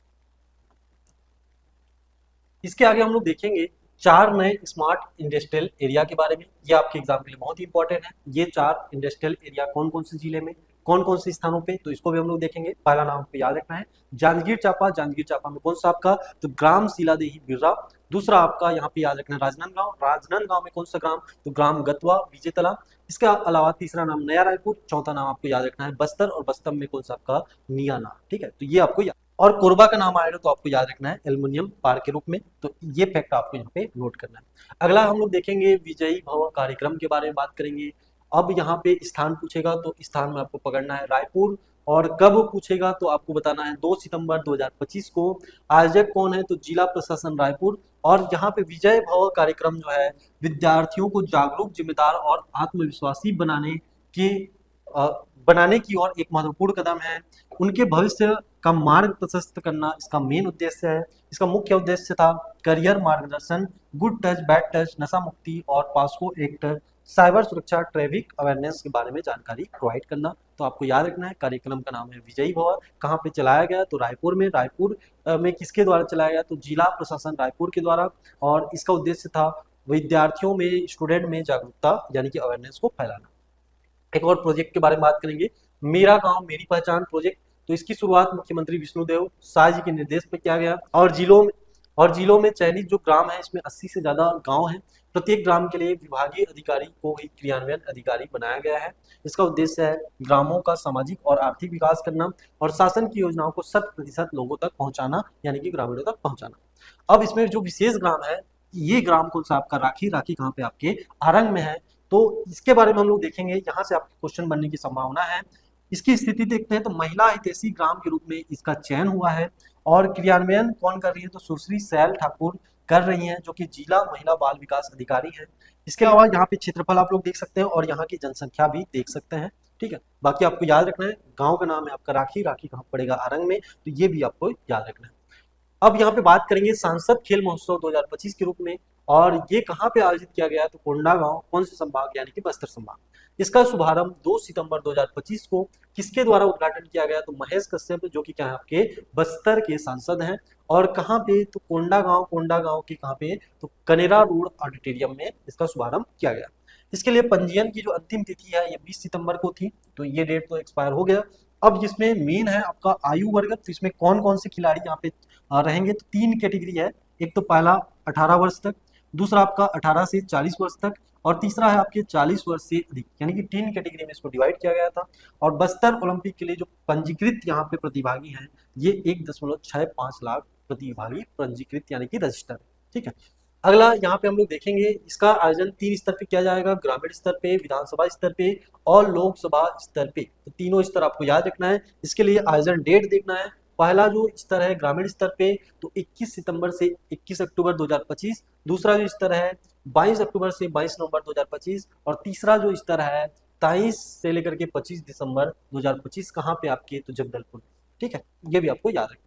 इसके आगे हम लोग देखेंगे 4 नए स्मार्ट इंडस्ट्रियल एरिया के बारे में। ये आपके एग्जाम के लिए बहुत ही इंपॉर्टेंट है। ये 4 इंडस्ट्रियल एरिया कौन कौन से जिले में, कौन कौन से स्थानों पे, तो इसको भी हम लोग देखेंगे। पहला नाम पे याद रखना है जांजगीर चांपा। जांजगीर चांपा में कौन सा आपका, तो ग्राम सीलादेही बिर्रा। दूसरा आपका यहाँ पे याद रखना है राजनांदगांव। राजनांदगांव में कौन सा ग्राम, तो ग्राम गतवा विजेतला। इसके अलावा तीसरा नाम नया रायपुर। चौथा नाम आपको याद रखना है बस्तर, और बस्तर में कौन सा आपका नियाना। ठीक है, तो ये आपको याद। और कोरबा का नाम आएगा तो आपको याद रखना है एल्युमिनियम पार्क के रूप में। तो ये फैक्ट आपको यहाँ पे नोट करना है। अगला हम लोग देखेंगे विजयी भव कार्यक्रम के बारे में बात करेंगे। अब यहाँ पे स्थान पूछेगा तो स्थान में आपको पकड़ना है रायपुर, और कब पूछेगा तो आपको बताना है 2 सितंबर 2025 को। आयोजक कौन है तो जिला प्रशासन रायपुर। और यहाँ पे विजय भव कार्यक्रम जो है विद्यार्थियों को जागरूक, जिम्मेदार और आत्मविश्वासी के अ, बनाने की ओर एक महत्वपूर्ण कदम है। उनके भविष्य का मार्ग प्रशस्त करना इसका मेन उद्देश्य है। इसका मुख्य उद्देश्य था करियर मार्गदर्शन, गुड टच, बैड टच, नशा मुक्ति और पास्को एक्ट, साइबर सुरक्षा, ट्रैफिक अवेयरनेस के बारे में जानकारी प्रोवाइड करना। तो आपको याद रखना है कार्यक्रम का नाम है विजयी भव। कहाँ पे चलाया गया तो रायपुर में। रायपुर में किसके द्वारा चलाया गया तो जिला प्रशासन रायपुर के द्वारा। और इसका उद्देश्य था विद्यार्थियों में, स्टूडेंट में जागरूकता यानी कि अवेयरनेस को फैलाना। एक और प्रोजेक्ट के बारे में बात करेंगे, मेरा गांव मेरी पहचान प्रोजेक्ट। तो इसकी शुरुआत मुख्यमंत्री विष्णुदेव साय जी के निर्देश पर किया गया। और जिलों में चयनित जो ग्राम है इसमें 80 से ज्यादा गांव हैं। प्रत्येक ग्राम के लिए विभागीय अधिकारी को ही क्रियान्वयन अधिकारी बनाया गया है। इसका उद्देश्य है ग्रामों का सामाजिक और आर्थिक विकास करना और शासन की योजनाओं को 100% लोगों तक पहुंचाना यानी कि ग्रामीणों तक पहुंचाना। अब इसमें जो विशेष ग्राम है, ये ग्राम कौन सा आपका राखी कहाँ पे आपके आरंग में है। तो इसके बारे में हम लोग देखेंगे, यहाँ से आपके क्वेश्चन बनने की संभावना है। इसकी स्थिति देखते हैं तो महिला हितैषी ग्राम के रूप में इसका चयन हुआ है। और क्रियान्वयन कौन कर रही है तो सुश्री सैल ठाकुर कर रही हैं, जो कि जिला महिला बाल विकास अधिकारी है। इसके अलावा यहाँ पे क्षेत्रफल आप लोग देख सकते हैं और यहाँ की जनसंख्या भी देख सकते हैं। ठीक है, बाकी आपको याद रखना है गांव का नाम है आपका राखी कहाँ पड़ेगा आरंग में, तो ये भी आपको याद रखना है। अब यहाँ पे बात करेंगे सांसद खेल महोत्सव 2025 के रूप में। और ये कहाँ पे आयोजित किया गया तो कोंडागांव, कौन से संभाग यानी कि बस्तर संभाग। इसका शुभारंभ 2 सितंबर 2025 को किसके द्वारा उद्घाटन किया गया तो महेश कश्यप, जो कि क्या है आपके बस्तर के सांसद हैं। और कहाँ पे तो कोंडागांव के कहाँ पे तो कनेरा रोड ऑडिटोरियम में इसका शुभारंभ किया गया। इसके लिए पंजीयन की जो अंतिम तिथि है ये 20 सितंबर को थी, तो ये डेट तो एक्सपायर हो गया। अब जिसमें मेन है आपका आयु वर्ग, तो इसमें कौन कौन से खिलाड़ी यहाँ पे रहेंगे तो 3 कैटेगरी है। एक तो पहला 18 वर्ष तक, दूसरा आपका 18 से 40 वर्ष तक, और तीसरा है आपके 40 वर्ष से अधिक, यानी कि 3 कैटेगरी में इसको डिवाइड किया गया था। और बस्तर ओलंपिक के लिए जो पंजीकृत यहाँ पे प्रतिभागी हैं ये 1.65 लाख प्रतिभागी पंजीकृत यानी कि रजिस्टर। ठीक है, अगला यहाँ पे हम लोग देखेंगे इसका आयोजन 3 स्तर पे किया जाएगा, ग्रामीण स्तर पे, विधानसभा स्तर पे और लोकसभा स्तर पे। तो तीनों स्तर आपको याद रखना है। इसके लिए आयोजन डेट देखना है। पहला जो स्तर है ग्रामीण स्तर पे तो 21 सितंबर से 21 अक्टूबर 2025, दूसरा जो स्तर है 22 अक्टूबर से 22 नवंबर 2025, और तीसरा जो स्तर है 23 से लेकर के 25 दिसंबर 2025 कहाँ पे आपके तो जगदलपुर। ठीक है, ये भी आपको याद रखना।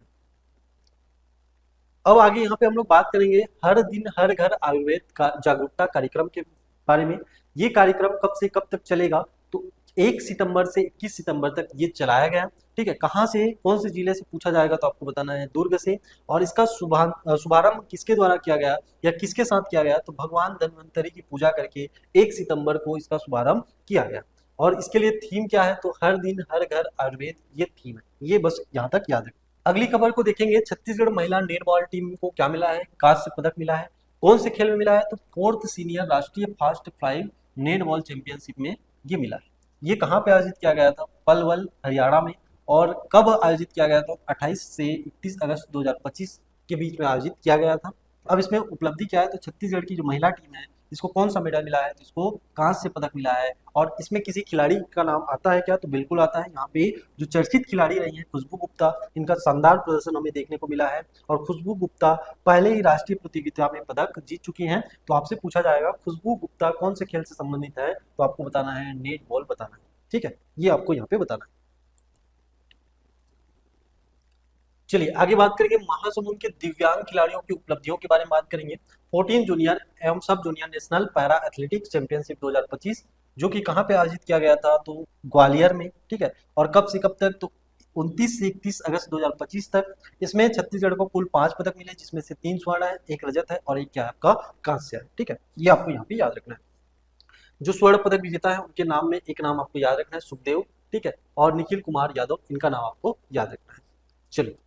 अब आगे यहाँ पे हम लोग बात करेंगे हर दिन हर घर आयुर्वेद का जागरूकता कार्यक्रम के बारे में। ये कार्यक्रम कब से कब तक चलेगा तो 1 सितंबर से 21 सितंबर तक ये चलाया गया। ठीक है, कहाँ से कौन से जिले से पूछा जाएगा तो आपको बताना है दुर्ग से। और इसका शुभारंभ किसके द्वारा किया गया या किसके साथ किया गया तो भगवान धन्वंतरी की पूजा करके 1 सितंबर को इसका शुभारंभ किया गया। और इसके लिए थीम क्या है तो हर दिन हर घर आयुर्वेद, ये थीम है। ये बस यहाँ तक याद रखें। अगली खबर को देखेंगे, छत्तीसगढ़ महिला नेटबॉल टीम को क्या मिला है, कांस्य पदक मिला है। कौन से खेल में मिला है तो 4th सीनियर राष्ट्रीय फास्ट 5 नेटबॉल चैंपियनशिप में ये मिला है। ये कहाँ पे आयोजित किया गया था पलवल हरियाणा में। और कब आयोजित किया गया था 28 से 31 अगस्त 2025 के बीच में आयोजित किया गया था। अब इसमें उपलब्धि क्या है तो छत्तीसगढ़ की जो महिला टीम है इसको कौन सा मेडल मिला है तो इसको कांस्य पदक मिला है। और इसमें किसी खिलाड़ी का नाम आता है क्या तो बिल्कुल आता है। यहाँ पे जो चर्चित खिलाड़ी रही हैं खुशबू गुप्ता, इनका शानदार प्रदर्शन हमें देखने को मिला है। और खुशबू गुप्ता पहले ही राष्ट्रीय प्रतियोगिता में पदक जीत चुकी हैं। तो आपसे पूछा जाएगा खुशबू गुप्ता कौन से खेल से संबंधित है तो आपको बताना है नेट बॉल बताना है। ठीक है, ये आपको यहाँ पे बताना है। चलिए आगे बात करेंगे महासमुंद के दिव्यांग खिलाड़ियों की उपलब्धियों के बारे में बात करेंगे। 14 जूनियर एवं सब junior national para athletics championship 2025 जो कि कहाँ पे आयोजित किया गया था तो ग्वालियर में। ठीक है, और कब से कब तक तो 29 से 31 अगस्त 2025 तक। इसमें छत्तीसगढ़ को कुल 5 पदक मिले, जिसमें से 3 स्वर्ण है, 1 रजत है और 1 क्या है आपका कांस्य है। ठीक है, ये आपको यहाँ पे याद रखना है। जो स्वर्ण पदक विजेता है उनके नाम में एक नाम आपको याद रखना है सुखदेव। ठीक है, और निखिल कुमार यादव, इनका नाम आपको याद रखना है। चलिए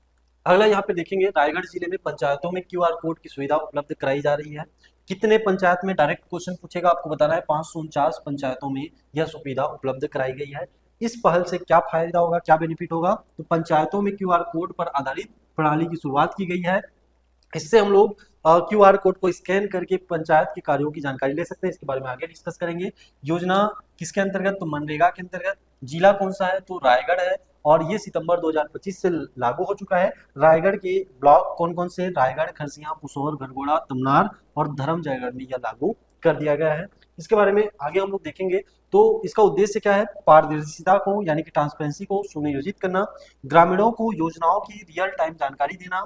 अगला यहाँ पे देखेंगे, रायगढ़ जिले में पंचायतों में QR कोड की सुविधा उपलब्ध कराई जा रही है। कितने पंचायत में डायरेक्ट क्वेश्चन पूछेगा, आपको बताना है 549 पंचायतों में यह सुविधा उपलब्ध कराई गई है। इस पहल से क्या फायदा होगा, क्या बेनिफिट होगा तो पंचायतों में QR कोड पर आधारित प्रणाली की शुरुआत की गई है। इससे हम लोग QR कोड को स्कैन करके पंचायत के कार्यों की जानकारी ले सकते हैं। इसके बारे में आगे डिस्कस करेंगे। योजना किसके अंतर्गत तो मनरेगा के अंतर्गत। जिला कौन सा है तो रायगढ़ है। और ये सितंबर 2025 से लागू हो चुका है। रायगढ़ के ब्लॉक कौन कौन से? रायगढ़, खरसिया, पुसौर, गरगोड़ा, तमनार और धर्मजयगढ़ में यह लागू कर दिया गया है। इसके बारे में आगे हम लोग देखेंगे। तो इसका उद्देश्य क्या है? पारदर्शिता को यानी कि ट्रांसपेरेंसी को सुनियोजित करना, ग्रामीणों को योजनाओं की रियल टाइम जानकारी देना,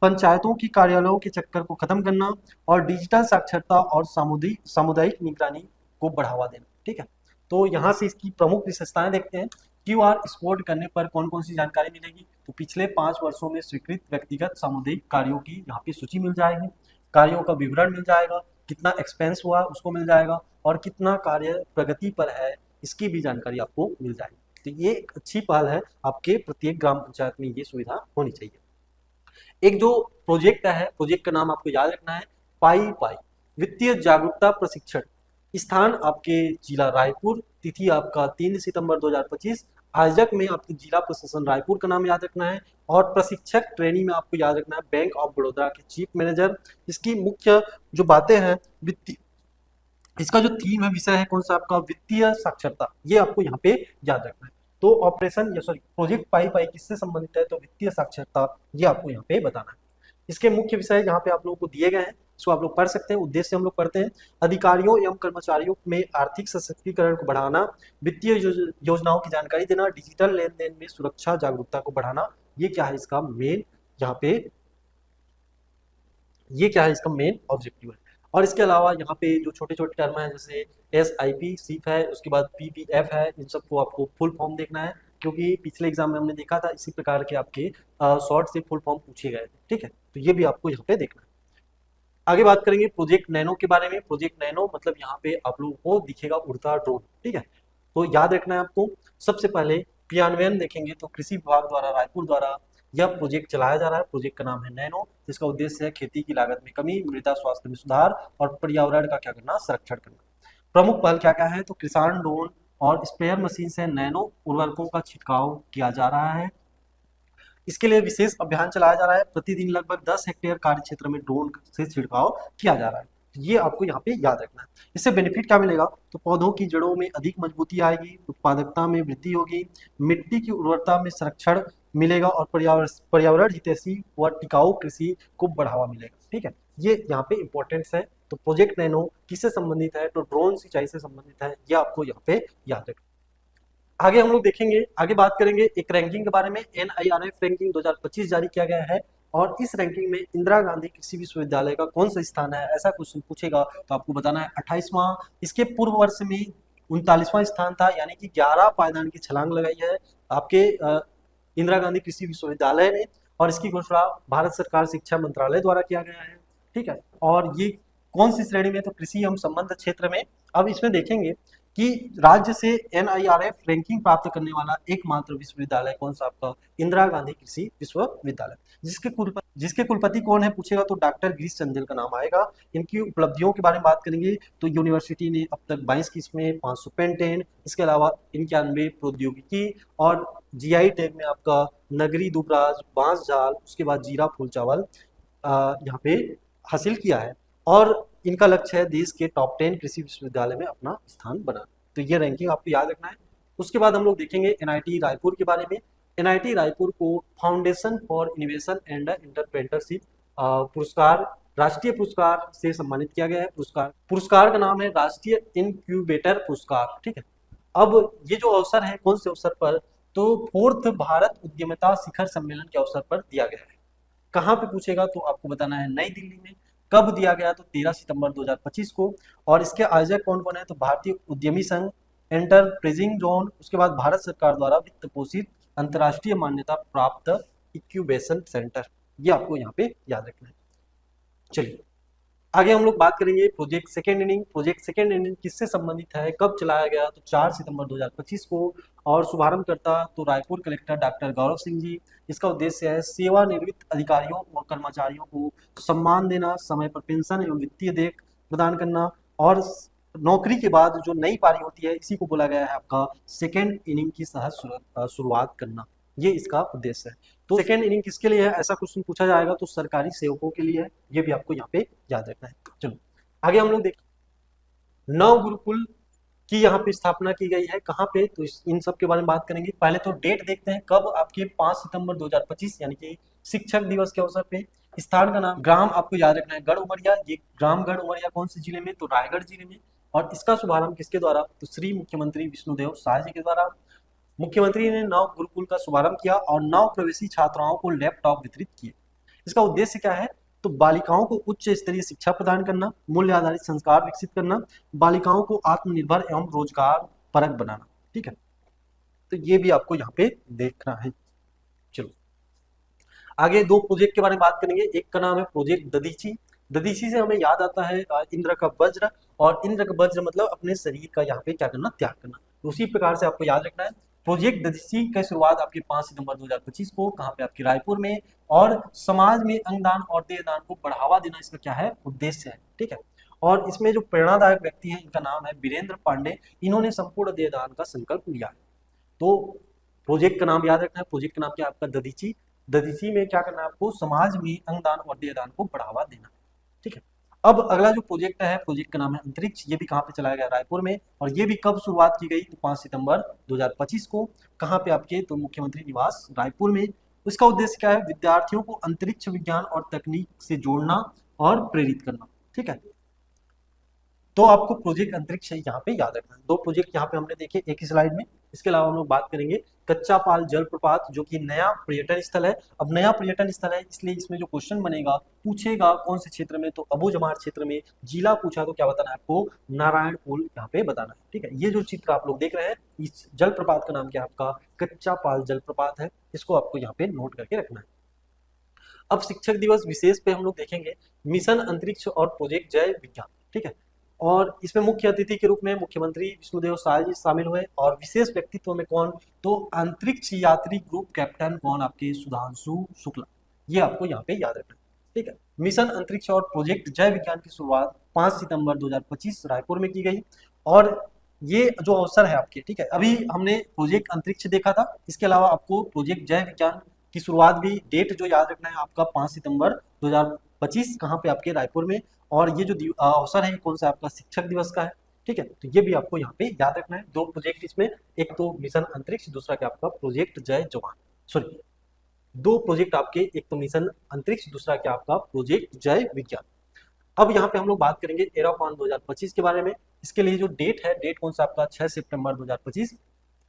पंचायतों की कार्यालयों के चक्कर को खत्म करना और डिजिटल साक्षरता और सामुदायिक निगरानी को बढ़ावा देना। ठीक है, तो यहाँ से इसकी प्रमुख विशेषताएं देखते हैं। क्यूआर स्पोर्ट करने पर कौन कौन सी जानकारी मिलेगी? तो पिछले 5 वर्षों में स्वीकृत व्यक्तिगत सामुदायिक कार्यों की यहाँ पे सूची मिल जाएगी, कार्यों का विवरण मिल जाएगा, कितना एक्सपेंस हुआ उसको मिल जाएगा और कितना कार्य प्रगति पर है इसकी भी जानकारी आपको मिल जाएगी। तो ये एक अच्छी पहल है, आपके प्रत्येक ग्राम पंचायत में ये सुविधा होनी चाहिए। एक जो प्रोजेक्ट है, प्रोजेक्ट का नाम आपको याद रखना है, पाई पाई वित्तीय जागरूकता प्रशिक्षण। स्थान आपके जिला रायपुर, तिथि आपका 3 सितंबर 2025। आयोजक में आपके जिला प्रशासन रायपुर का नाम याद रखना है और प्रशिक्षक ट्रेनी में आपको याद रखना है बैंक ऑफ बड़ौदा के चीफ मैनेजर। इसकी मुख्य जो बातें हैं, वित्तीय, इसका जो थीम है, विषय है कौन सा आपका? वित्तीय साक्षरता। ये आपको यहाँ पे याद रखना है। तो ऑपरेशन या सॉरी प्रोजेक्ट पाई पाई किससे संबंधित है? तो वित्तीय साक्षरता, ये आपको यहाँ पे बताना है। इसके मुख्य विषय यहाँ पे आप लोगों को दिए गए हैं, इसको आप लोग पढ़ सकते हैं। उद्देश्य हम लोग पढ़ते हैं, अधिकारियों एवं कर्मचारियों में आर्थिक सशक्तिकरण को बढ़ाना, वित्तीय योजनाओं की जानकारी देना, डिजिटल लेन देन में सुरक्षा जागरूकता को बढ़ाना। ये क्या है इसका मेन यहाँ पे, ये क्या है इसका मेन ऑब्जेक्टिव है। और इसके अलावा यहाँ पे जो छोटे छोटे टर्म है, जैसे SIP सीप है, उसके बाद PPF है, इन सबको आपको फुल फॉर्म देखना है, क्योंकि पिछले एग्जाम में हमने देखा था इसी प्रकार के आपके शॉर्ट से फुल फॉर्म पूछे गए थे। ठीक है, तो ये भी आपको यहाँ पे देखना है। आगे बात करेंगे प्रोजेक्ट नैनो के बारे में। प्रोजेक्ट नैनो मतलब यहाँ पे आप लोगों को दिखेगा उड़ता ड्रोन। ठीक है, तो याद रखना है आपको। सबसे पहले क्रियान्वयन देखेंगे तो कृषि विभाग द्वारा रायपुर द्वारा यह प्रोजेक्ट चलाया जा रहा है। प्रोजेक्ट का नाम है नैनो, जिसका उद्देश्य है खेती की लागत में कमी, मृदा स्वास्थ्य में सुधार और पर्यावरण का क्या करना? संरक्षण करना। प्रमुख पहल क्या क्या है? तो किसान ड्रोन और स्प्रेयर मशीन से नैनो उर्वरकों का छिड़काव किया जा रहा है। इसके लिए विशेष अभियान चलाया जा रहा है। प्रतिदिन लगभग 10 हेक्टेयर कार्य क्षेत्र में ड्रोन से छिड़काव किया जा रहा है। ये आपको यहाँ पे याद रखना है। इससे बेनिफिट क्या मिलेगा? तो पौधों की जड़ों में अधिक मजबूती आएगी, उत्पादकता में वृद्धि होगी, मिट्टी की उर्वरता में संरक्षण मिलेगा और पर्यावरण हितैषी व टिकाऊ कृषि को बढ़ावा मिलेगा। ठीक है, ये यहाँ पे इंपॉर्टेंस है। तो प्रोजेक्ट नैनो किससे संबंधित है? तो ड्रोन सिंचाई से संबंधित है, ये आपको यहाँ पे याद रखना। आगे हम लोग देखेंगे, आगे बात करेंगे एक रैंकिंग के बारे में। NIRF रैंकिंग 2025 जारी किया गया है और इस रैंकिंग में इंदिरा गांधी कृषि विश्वविद्यालय का कौन सा स्थान है? ऐसा क्वेश्चन पूछेगा तो आपको बताना है 28वां। इसके पूर्व वर्ष में 39वां स्थान था, यानी कि 11 पायदान की छलांग लगाई है आपके इंदिरा गांधी कृषि विश्वविद्यालय ने। और इसकी घोषणा भारत सरकार शिक्षा मंत्रालय द्वारा किया गया है। ठीक है, और ये कौन सी श्रेणी में? तो कृषि एवं संबंध क्षेत्र में। अब इसमें देखेंगे कि राज्य से NIRF रैंकिंग प्राप्त करने वाला एकमात्र विश्वविद्यालय कौन सा? आपका इंदिरा गांधी कृषि विश्वविद्यालय। जिसके कुलपति कौन है पूछेगा तो डॉक्टर गिरीश चंदेल का नाम आएगा। इनकी उपलब्धियों के बारे में बात करेंगे तो यूनिवर्सिटी ने अब तक 22 किस्में, 500 पेटेंट, इसके अलावा 91 प्रौद्योगिकी और GI टैग में आपका नगरी दुबराज, बांस जाल, उसके बाद जीरा फूल चावल यहाँ पे हासिल किया है। और इनका लक्ष्य है देश के टॉप 10 कृषि विश्वविद्यालय में अपना स्थान बनाना। तो ये रैंकिंग आपको याद रखना है। उसके बाद हम लोग देखेंगे NIT रायपुर के बारे में। NIT रायपुर को foundation for innovation and entrepreneurship पुरस्कार, राष्ट्रीय पुरस्कार से सम्मानित किया गया है। पुरस्कार का नाम है राष्ट्रीय इनक्यूबेटर पुरस्कार। ठीक है, अब ये जो अवसर है कौन से अवसर पर? तो 4th भारत उद्यमिता शिखर सम्मेलन के अवसर पर दिया गया है। कहाँ पे पूछेगा तो आपको बताना है नई दिल्ली में। कब दिया गया? तो 13 सितंबर 2025 को। और इसके आयोजक कौन कौन है? तो भारतीय उद्यमी संघ, एंटरप्राइजिंग जोन, उसके बाद भारत सरकार द्वारा वित्त पोषित अंतर्राष्ट्रीय मान्यता प्राप्त इंक्यूबेशन सेंटर। ये आपको यहाँ पे याद रखना है। चलिए आगे हम लोग बात करेंगे project second inning. Project second inning किससे संबंधित है, कब चलाया गया? तो 4 सितंबर 2025 को। और शुभारंभ करता तो रायपुर कलेक्टर डॉक्टर गौरव सिंह जी। इसका उद्देश्य है सेवानिवृत्त अधिकारियों और कर्मचारियों को सम्मान देना, समय पर पेंशन एवं वित्तीय देख प्रदान करना और नौकरी के बाद जो नई पारी होती है इसी को बोला गया है आपका सेकेंड इनिंग की सहज शुरुआत करना। ये इसका उद्देश्य है। तो सेकेंड इनिंग किसके लिए है ऐसा क्वेश्चन पूछा जाएगा तो सरकारी सेवकों के लिए है। ये भी आपको यहाँ पे याद रखना है। चलो आगे हम लोग देखें नव गुरुकुल की यहाँ पे स्थापना की गई है, कहाँ पे, तो इन सब के बारे में बात करेंगे। पहले तो डेट देखते हैं कब आपके 5 सितंबर 2025 यानी कि शिक्षक दिवस के अवसर पे। स्थान का नाम, ग्राम आपको याद रखना है गढ़ उमरिया। ये ग्राम गढ़ उमरिया कौन से जिले में, तो रायगढ़ जिले में। और इसका शुभारंभ किसके द्वारा, तो श्री मुख्यमंत्री विष्णुदेव साय जी के द्वारा। मुख्यमंत्री ने नव गुरुकुल का शुभारंभ किया और नव प्रवेशी छात्राओं को लैपटॉप वितरित किए। इसका उद्देश्य क्या है, तो बालिकाओं को उच्च स्तरीय शिक्षा प्रदान करना, मूल्य आधारित संस्कार विकसित करना, बालिकाओं को आत्मनिर्भर एवं रोजगार परक बनाना। ठीक है, तो ये भी आपको यहाँ पे देखना है। चलो आगे दो प्रोजेक्ट के बारे में बात करेंगे। एक का नाम है प्रोजेक्ट दधीची। दधीची से हमें याद आता है इंद्र का वज्र, और इंद्र का वज्र मतलब अपने शरीर का यहाँ पे क्या करना, त्याग करना। तो उसी प्रकार से आपको याद रखना है। प्रोजेक्ट दधीची की शुरुआत आपके 5 सितंबर 2025 को कहाँ पे, आपके रायपुर में। और समाज में अंगदान और देहदान को बढ़ावा देना इसका क्या है, उद्देश्य है। ठीक है, और इसमें जो प्रेरणादायक व्यक्ति है इनका नाम है वीरेंद्र पांडे। इन्होंने संपूर्ण देहदान का संकल्प लिया है। तो प्रोजेक्ट का नाम याद रखना है। प्रोजेक्ट का नाम क्या है आपका, दधीची। दधीची में क्या करना है आपको, समाज में अंगदान और देहदान को बढ़ावा देना। ठीक है, अब अगला जो प्रोजेक्ट है, प्रोजेक्ट का नाम है अंतरिक्ष। ये भी कहाँ पे चलाया गया, रायपुर में। और ये भी कब शुरुआत की गई, तो 5 सितंबर 2025 को। कहाँ पे आपके, तो मुख्यमंत्री निवास रायपुर में। उसका उद्देश्य क्या है, विद्यार्थियों को अंतरिक्ष विज्ञान और तकनीक से जोड़ना और प्रेरित करना। ठीक है, तो आपको प्रोजेक्ट अंतरिक्ष यहाँ पे याद रखना है। दो प्रोजेक्ट यहाँ पे हमने देखे एक ही स्लाइड में। इसके अलावा हम लोग बात करेंगे कच्चा पाल जलप्रपात, जो कि नया पर्यटन स्थल है। अब नया पर्यटन स्थल है इसलिए इसमें जो क्वेश्चन बनेगा, पूछेगा कौन से क्षेत्र में, तो अबूजमार क्षेत्र में। जिला पूछा तो क्या बताना है आपको, नारायणपुर यहाँ पे बताना है। ठीक है, ये जो चित्र आप लोग देख रहे हैं, इस जलप्रपात का नाम क्या है आपका, कच्चा पाल जलप्रपात है। इसको आपको यहाँ पे नोट करके रखना है। अब शिक्षक दिवस विशेष पे हम लोग देखेंगे मिशन अंतरिक्ष और प्रोजेक्ट जय विज्ञान। ठीक है, और इसमें मुख्य अतिथि के रूप में मुख्यमंत्री विष्णुदेव साय जी शामिल हुए। और विशेष व्यक्तित्व में कौन, तो अंतरिक्ष यात्री ग्रुप कैप्टन कौन, आपके सुधांशु शुक्ला। ये आपको यहाँ पे याद रखना है। ठीक है, मिशन अंतरिक्ष और प्रोजेक्ट जय विज्ञान की शुरुआत 5 सितंबर 2025 रायपुर में की गई। और ये जो अवसर है आपके, ठीक है, अभी हमने प्रोजेक्ट अंतरिक्ष देखा था, इसके अलावा आपको प्रोजेक्ट जय विज्ञान की शुरुआत भी, डेट जो याद रखना है आपका 5 सितंबर 2025, कहाँ पे, आपके रायपुर में। और ये जो अवसर है कौन सा आपका, शिक्षक दिवस का है। ठीक है, तो ये भी आपको यहाँ पे याद रखना है। दो प्रोजेक्ट इसमें, एक तो मिशन अंतरिक्ष, दूसरा क्या आपका प्रोजेक्ट जय जवान, सॉरी दो प्रोजेक्ट आपके, एक तो मिशन अंतरिक्ष, दूसरा क्या आपका प्रोजेक्ट जय विज्ञान। अब यहाँ पे हम लोग बात करेंगे एरोकॉन 2025 के बारे में। इसके लिए जो डेट है, डेट कौन सा आपका 6 सितंबर 2025।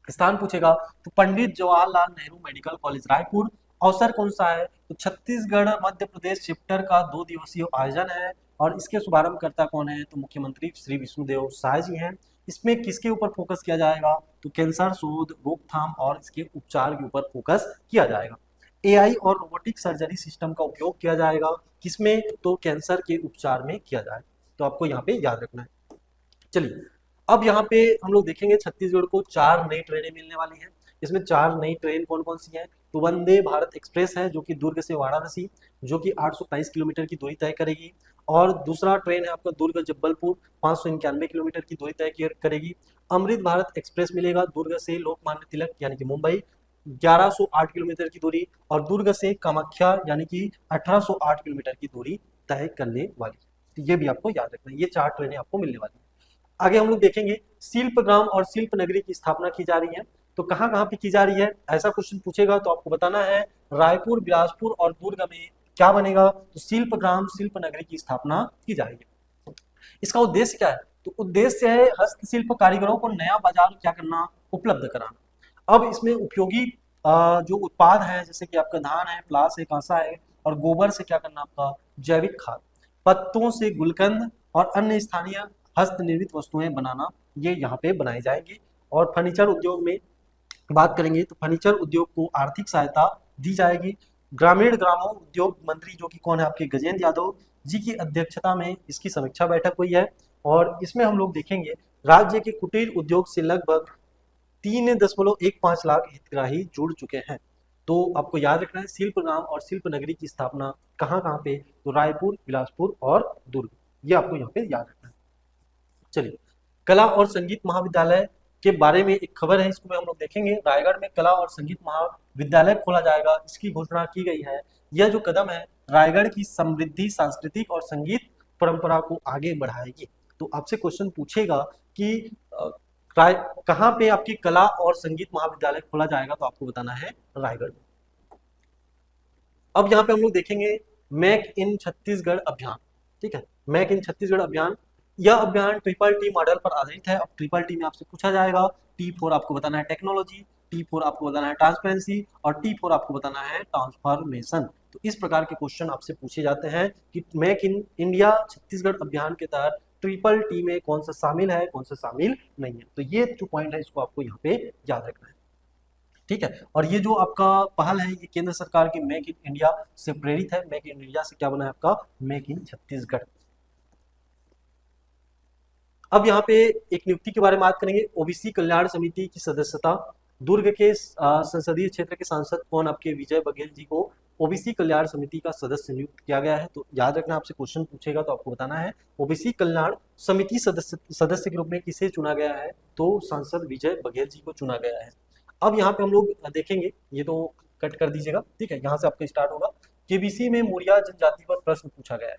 स्थान पूछेगा तो पंडित जवाहरलाल नेहरू मेडिकल कॉलेज रायपुर। अवसर कौन सा है, तो छत्तीसगढ़ मध्य प्रदेश चैप्टर का 2 दिवसीय आयोजन है। और इसके शुभारंभकर्ता कौन है, तो मुख्यमंत्री श्री विष्णुदेव साय जी हैं। इसमें किसके ऊपर फोकस किया जाएगा, तो कैंसर शोध, रोकथाम और इसके उपचार के ऊपर फोकस किया जाएगा। एआई और रोबोटिक सर्जरी सिस्टम का उपयोग किया जाएगा, किसमें, तो कैंसर के उपचार में किया जाएगा। तो आपको यहाँ पे याद रखना है। चलिए अब यहाँ पे हम लोग देखेंगे छत्तीसगढ़ को 4 नई ट्रेनें मिलने वाली हैं। इसमें 4 नई ट्रेन कौन कौन सी हैं, तो वंदे भारत एक्सप्रेस है जो कि दुर्ग से वाराणसी, जो कि 823 किलोमीटर की दूरी तय करेगी। और दूसरा ट्रेन है आपका दुर्ग जब्बलपुर, 591 किलोमीटर की दूरी तय करेगी। अमृत भारत एक्सप्रेस मिलेगा दुर्ग से लोकमान्य तिलक यानी कि मुंबई, 1108 किलोमीटर की दूरी। और दुर्ग से कामाख्या यानी कि 1808 किलोमीटर की दूरी तय करने वाली। तो ये भी आपको याद रखना है, ये 4 ट्रेनें आपको मिलने वाली है। आगे हम लोग देखेंगे शिल्प ग्राम और शिल्प नगरी की स्थापना की जा रही है। तो कहाँ कहाँ पे की जा रही है, ऐसा क्वेश्चन पूछेगा तो आपको बताना है रायपुर, बिलासपुर और दुर्ग में क्या बनेगा, तो शिल्प ग्राम शिल्प नगरी की स्थापना की जाएगी। इसका उद्देश्य क्या है, तो उद्देश्य है हस्तशिल्प कारीगरों को नया बाजार क्या करना, उपलब्ध कराना। अब इसमें उपयोगी जो उत्पाद है, जैसे कि आपका धान है, प्लास है, कांसा है, और गोबर से क्या करना आपका जैविक खाद, पत्तों से गुलकंद और अन्य स्थानीय हस्त निर्मित वस्तुएं बनाना, ये यहाँ पे बनाई जाएंगी। और फर्नीचर उद्योग में बात करेंगे तो फर्नीचर उद्योग को आर्थिक सहायता दी जाएगी। ग्रामीण ग्रामों उद्योग मंत्री जो कि कौन है आपके गजेंद्र यादव जी की अध्यक्षता में इसकी समीक्षा बैठक हुई है। और इसमें हम लोग देखेंगे राज्य के कुटीर उद्योग से लगभग 3.15 लाख हितग्राही जुड़ चुके हैं। तो आपको याद रखना है शिल्प ग्राम और शिल्प नगरी की स्थापना कहाँ कहाँ पे, तो रायपुर, बिलासपुर और दुर्ग, ये आपको यहाँ पे याद रखना है। चलिए कला और संगीत महाविद्यालय के बारे में एक खबर है, इसको भी हम लोग देखेंगे। रायगढ़ में कला और संगीत महाविद्यालय खोला जाएगा, इसकी घोषणा की गई है। यह जो कदम है रायगढ़ की समृद्धि, सांस्कृतिक और संगीत परंपरा को आगे बढ़ाएगी। तो आपसे क्वेश्चन पूछेगा कि कहाँ पे आपकी कला और संगीत महाविद्यालय खोला जाएगा, तो आपको बताना है रायगढ़ में। अब यहाँ पे हम लोग देखेंगे मेक इन छत्तीसगढ़ अभियान। ठीक है, मेक इन छत्तीसगढ़ अभियान, यह अभियान ट्रिपल टी मॉडल पर आधारित है। अब ट्रिपल टी में आपसे पूछा जाएगा, T4 आपको बताना है टेक्नोलॉजी, T4 आपको बताना है ट्रांसपेरेंसी और T4 आपको बताना है ट्रांसफॉर्मेशन। तो इस प्रकार के क्वेश्चन आपसे पूछे जाते हैं कि मेक इन इंडिया छत्तीसगढ़ अभियान के तहत ट्रिपल टी में कौन सा शामिल है, कौन सा शामिल नहीं है। तो ये जो पॉइंट है इसको आपको यहाँ पे याद रखना है। ठीक है, और ये जो आपका पहल है ये केंद्र सरकार की मेक इन इंडिया से प्रेरित है। मेक इन इंडिया से क्या बना है आपका, मेक इन छत्तीसगढ़। अब यहाँ पे एक नियुक्ति के बारे में बात करेंगे। ओबीसी कल्याण समिति की सदस्यता, दुर्ग के संसदीय क्षेत्र के सांसद कौन आपके विजय बघेल जी को ओबीसी कल्याण समिति का सदस्य नियुक्त किया गया है। तो याद रखना, आपसे क्वेश्चन पूछेगा तो आपको बताना है ओबीसी कल्याण समिति सदस्य के रूप में किसे चुना गया है, तो सांसद विजय बघेल जी को चुना गया है। अब यहाँ पे हम लोग देखेंगे, ये तो कट कर दीजिएगा। ठीक है, यहाँ से आपका स्टार्ट होगा। केबीसी में मौर्य जनजाति पर प्रश्न पूछा गया है।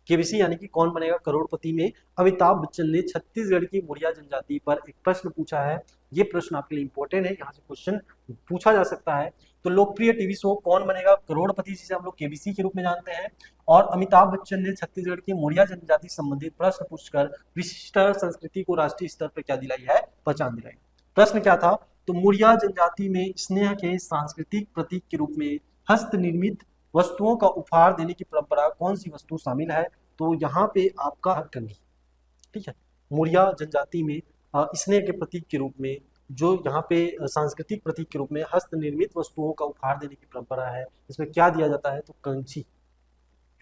केबीसी यानी कि कौन बनेगा करोड़पति में अमिताभ बच्चन ने छत्तीसगढ़ की मौर्य जनजाति पर एक प्रश्न पूछा है। ये प्रश्न आपके लिए इंपॉर्टेंट है, यहाँ से क्वेश्चन पूछा जा सकता है। तो लोकप्रिय टीवी शो कौन बनेगा करोड़पति, जिसे हम लोग केबीसी के रूप में जानते हैं। और अमिताभ बच्चन ने छत्तीसगढ़ की मौर्य जनजाति संबंधित प्रश्न पूछकर विशिष्ट संस्कृति को राष्ट्रीय स्तर पर क्या दिलाई है, पहचान दिलाई। प्रश्न क्या था, तो मौर्य जनजाति में स्नेह के सांस्कृतिक प्रतीक के रूप में हस्त निर्मित वस्तुओं का उपहार देने की परंपरा कौन सी वस्तु शामिल है, तो यहाँ पे आपका कंघी। ठीक है, मौर्य जनजाति में स्नेह के प्रतीक के रूप में जो यहाँ पे सांस्कृतिक प्रतीक के रूप में हस्त निर्मित वस्तुओं का उपहार देने की परंपरा है, इसमें क्या दिया जाता है, तो कंची।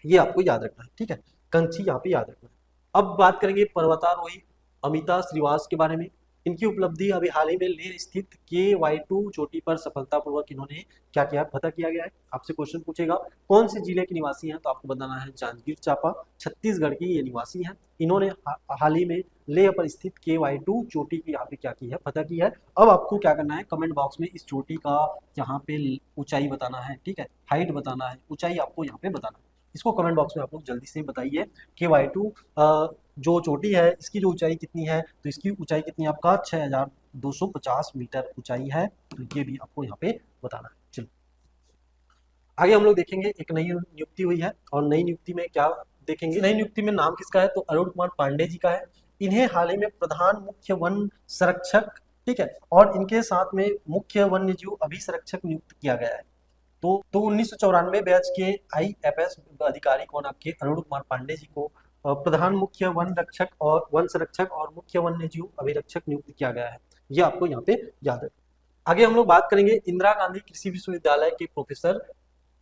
ये आपको याद रखना है। ठीक है, कंची यहाँ पे याद रखना है। अब बात करेंगे पर्वतारोही अमिता श्रीवास के बारे में। इनकी उपलब्धि अभी हाल ही में लेह स्थित KY2 चोटी पर सफलतापूर्वक इन्होंने क्या किया, फतह किया गया है। आपसे क्वेश्चन पूछेगा कौन से जिले के निवासी हैं, तो आपको बताना है जांजगीर चांपा, छत्तीसगढ़ की ये निवासी हैं। इन्होंने हाल ही में लेह पर स्थित KY2 चोटी की यहाँ पे क्या की है, फतह की है। अब आपको क्या करना है, कमेंट बॉक्स में इस चोटी का यहाँ पे ऊंचाई बताना है। ठीक है, हाइट बताना है, ऊंचाई आपको यहाँ पे बताना है। इसको कमेंट बॉक्स में आप लोग जल्दी से बताइए। KY2 जो चोटी है इसकी जो ऊंचाई कितनी है, तो इसकी ऊंचाई कितनी है आपका 6250 मीटर ऊंचाई है। तो ये भी आपको यहाँ पे बताना है। चलो आगे हम लोग देखेंगे, एक नई नियुक्ति हुई है और नई नियुक्ति में क्या देखेंगे, नई नियुक्ति में नाम किसका है, तो अरुण कुमार पांडे जी का है। इन्हें हाल ही में प्रधान मुख्य वन संरक्षक, ठीक है, और इनके साथ में मुख्य वन्य जीव अभिसंरक्षक नियुक्त किया गया है। तो 1994 बैच के IFS अधिकारी कौन आपके अरुण कुमार पांडे जी को प्रधान मुख्य वन रक्षक और वन संरक्षक और मुख्य वन्य जीव अभिरक्षक नियुक्त किया गया है। ये आपको यहाँ पे याद है। आगे हम लोग बात करेंगे इंदिरा गांधी कृषि विश्वविद्यालय के प्रोफेसर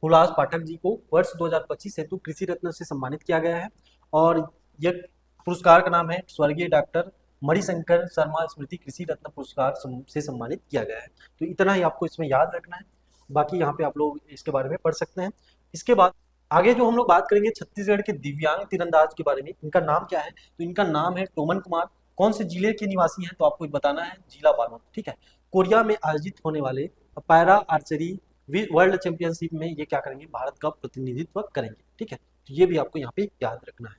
हुलास पाठक जी को वर्ष 2025 हेतु कृषि रत्न से सम्मानित किया गया है। और यह पुरस्कार का नाम है स्वर्गीय डॉक्टर मणिशंकर शर्मा स्मृति कृषि रत्न पुरस्कार से सम्मानित किया गया है। तो इतना ही आपको इसमें याद रखना है, बाकी यहाँ पे आप लोग इसके बारे में पढ़ सकते हैं। इसके बाद आगे जो हम लोग बात करेंगे छत्तीसगढ़ के दिव्यांग तीरंदाज के बारे में। इनका नाम क्या है, तो इनका नाम है टोमन कुमार। कौन से जिले के निवासी हैं, तो आपको बताना है जिला बालोद। ठीक है, कोरिया में आयोजित होने वाले पैरा आर्चरी वर्ल्ड चैंपियनशिप में ये क्या करेंगे, भारत का प्रतिनिधित्व करेंगे। ठीक है, तो ये भी आपको यहाँ पे याद रखना है।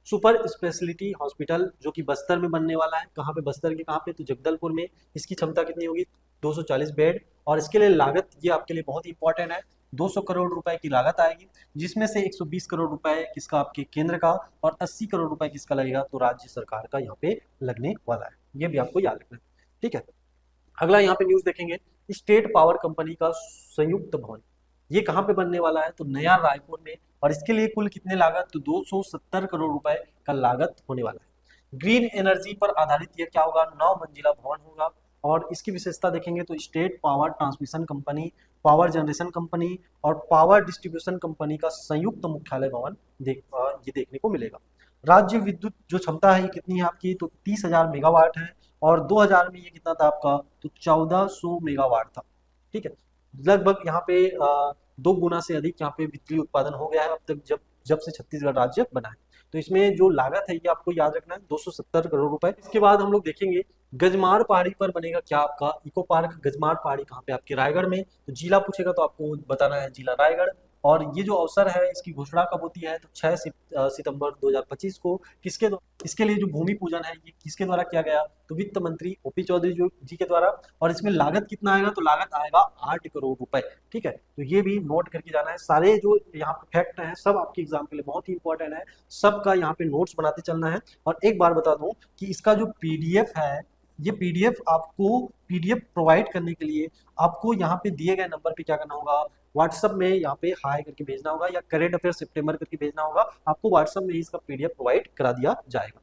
सुपर स्पेशलिटी हॉस्पिटल जो कि बस्तर में बनने वाला है, कहाँ पे, बस्तर के कहाँ पे, तो जगदलपुर में। इसकी क्षमता कितनी होगी, 240 बेड। और इसके लिए लागत, ये आपके लिए बहुत इंपॉर्टेंट है, 200 करोड़ रुपए की लागत आएगी, जिसमें से 120 करोड़ रुपए किसका, आपके केंद्र का, और 80 करोड़ रुपए किसका लगेगा, तो राज्य सरकार का यहाँ पे लगने वाला है। ये भी आपको याद रखना है। ठीक है, अगला यहाँ पे न्यूज देखेंगे, स्टेट पावर कंपनी का संयुक्त भवन, ये कहाँ पे बनने वाला है, तो नया रायपुर में। और इसके लिए कुल कितने लागत, तो 270 करोड़ रुपए का लागत होने वाला है। ग्रीन एनर्जी पर आधारित यह क्या होगा, 9 मंजिला भवन होगा। और इसकी विशेषता देखेंगे तो state power transmission company, power generation company और पावर डिस्ट्रीब्यूशन कंपनी का संयुक्त मुख्यालय भवन ये देखने को मिलेगा। राज्य विद्युत जो क्षमता है ये कितनी है आपकी, तो 30,000 मेगावाट है। और 2000 में ये कितना था आपका, तो 1400 मेगावाट था। ठीक है, लगभग यहाँ पे 2 गुना से अधिक यहाँ पे बिजली उत्पादन हो गया है अब तक, जब से छत्तीसगढ़ राज्य बना है। तो इसमें जो लागत है ये आपको याद रखना है, 270 करोड़ रुपए। इसके बाद हम लोग देखेंगे गजमार पहाड़ी पर बनेगा क्या, आपका इको पार्क। गजमार पहाड़ी कहाँ पे, आपके रायगढ़ में। तो जिला पूछेगा तो आपको बताना है जिला रायगढ़। और ये जो अवसर है इसकी घोषणा कब होती है, तो 6 सितंबर 2025 को। इसके लिए जो भूमि पूजन है ये किसके द्वारा किया गया, तो वित्त मंत्री ओपी चौधरी जी के द्वारा। और इसमें लागत कितना आएगा, तो लागत आएगा 8 करोड़ रुपए। ठीक है, तो ये भी नोट करके जाना है। सारे जो यहाँ पे फैक्ट हैं सब आपके एग्जाम के लिए बहुत ही इंपॉर्टेंट है, सबका यहाँ पे नोट्स बनाते चलना है। और एक बार बता दूं कि इसका जो पीडीएफ है, ये पीडीएफ आपको पीडीएफ प्रोवाइड करने के लिए आपको यहाँ पे दिए गए नंबर पे क्या करना होगा, व्हाट्सएप में यहाँ पे हाई करके भेजना होगा या करेंट अफेयर सितंबर करके भेजना होगा। आपको व्हाट्सएप में ही इसका पीडीएफ प्रोवाइड करा दिया जाएगा।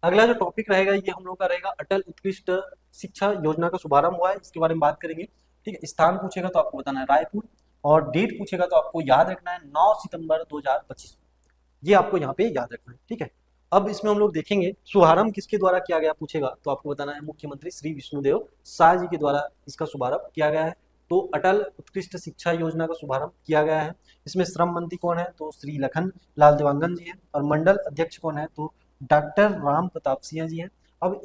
अगला जो टॉपिक रहेगा ये हम लोग का रहेगा अटल उत्कृष्ट शिक्षा योजना का शुभारंभ हुआ है, इसके बारे में बात करेंगे। ठीक है, स्थान पूछेगा तो आपको बताना है रायपुर, और डेट पूछेगा तो आपको याद रखना है 9 सितंबर 2025, ये आपको यहाँ पे याद रखना है। ठीक है, अब इसमें हम लोग देखेंगे शुभारंभ किसके द्वारा किया गया पूछेगा तो आपको बताना है मुख्यमंत्री श्री विष्णुदेव साय जी के द्वारा इसका शुभारंभ किया गया है। तो अटल उत्कृष्ट शिक्षा योजना का शुभारंभ किया गया है। इसमें श्रम मंत्री कौन है, तो श्री लखन लाल देवांगन जी हैं, और मंडल अध्यक्ष कौन है, तो डॉक्टर राम प्रताप सिंह जी हैं। अब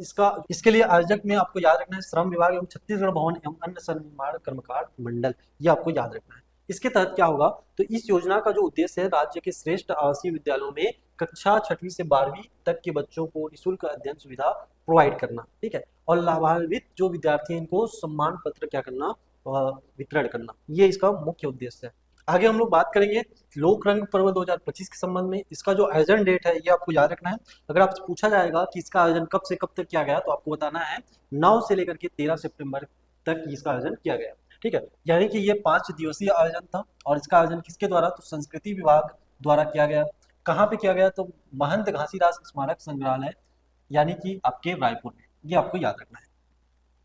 इसके लिए आयोजक में आपको याद रखना है श्रम विभाग एवं छत्तीसगढ़ भवन एवं अन्य निर्माण कर्मकार मंडल, ये आपको याद रखना है। इसके तहत क्या होगा, तो इस योजना का जो उद्देश्य है राज्य के श्रेष्ठ आवासीय विद्यालयों में कक्षा 6वीं से 12वीं तक के बच्चों को निःशुल्क अध्ययन सुविधा प्रोवाइड करना। ठीक है, और लाभान्वित जो विद्यार्थी हैं इनको सम्मान पत्र क्या करना, वितरण करना, ये इसका मुख्य उद्देश्य है। आगे हम लोग बात करेंगे लोक रंग पर्व 2025 के संबंध में। इसका जो आयोजन डेट है ये आपको याद रखना है। अगर आपसे पूछा जाएगा कि इसका आयोजन कब से कब तक किया गया तो आपको बताना है 9 से लेकर के 13 सितंबर तक इसका आयोजन किया गया। ठीक है, यानी कि ये 5 दिवसीय आयोजन था। और इसका आयोजन किसके द्वारा, तो संस्कृति विभाग द्वारा किया गया। कहाँ पे किया गया, तो महंत घासीदास स्मारक संग्रहालय यानी कि आपके रायपुर में, ये आपको याद रखना है।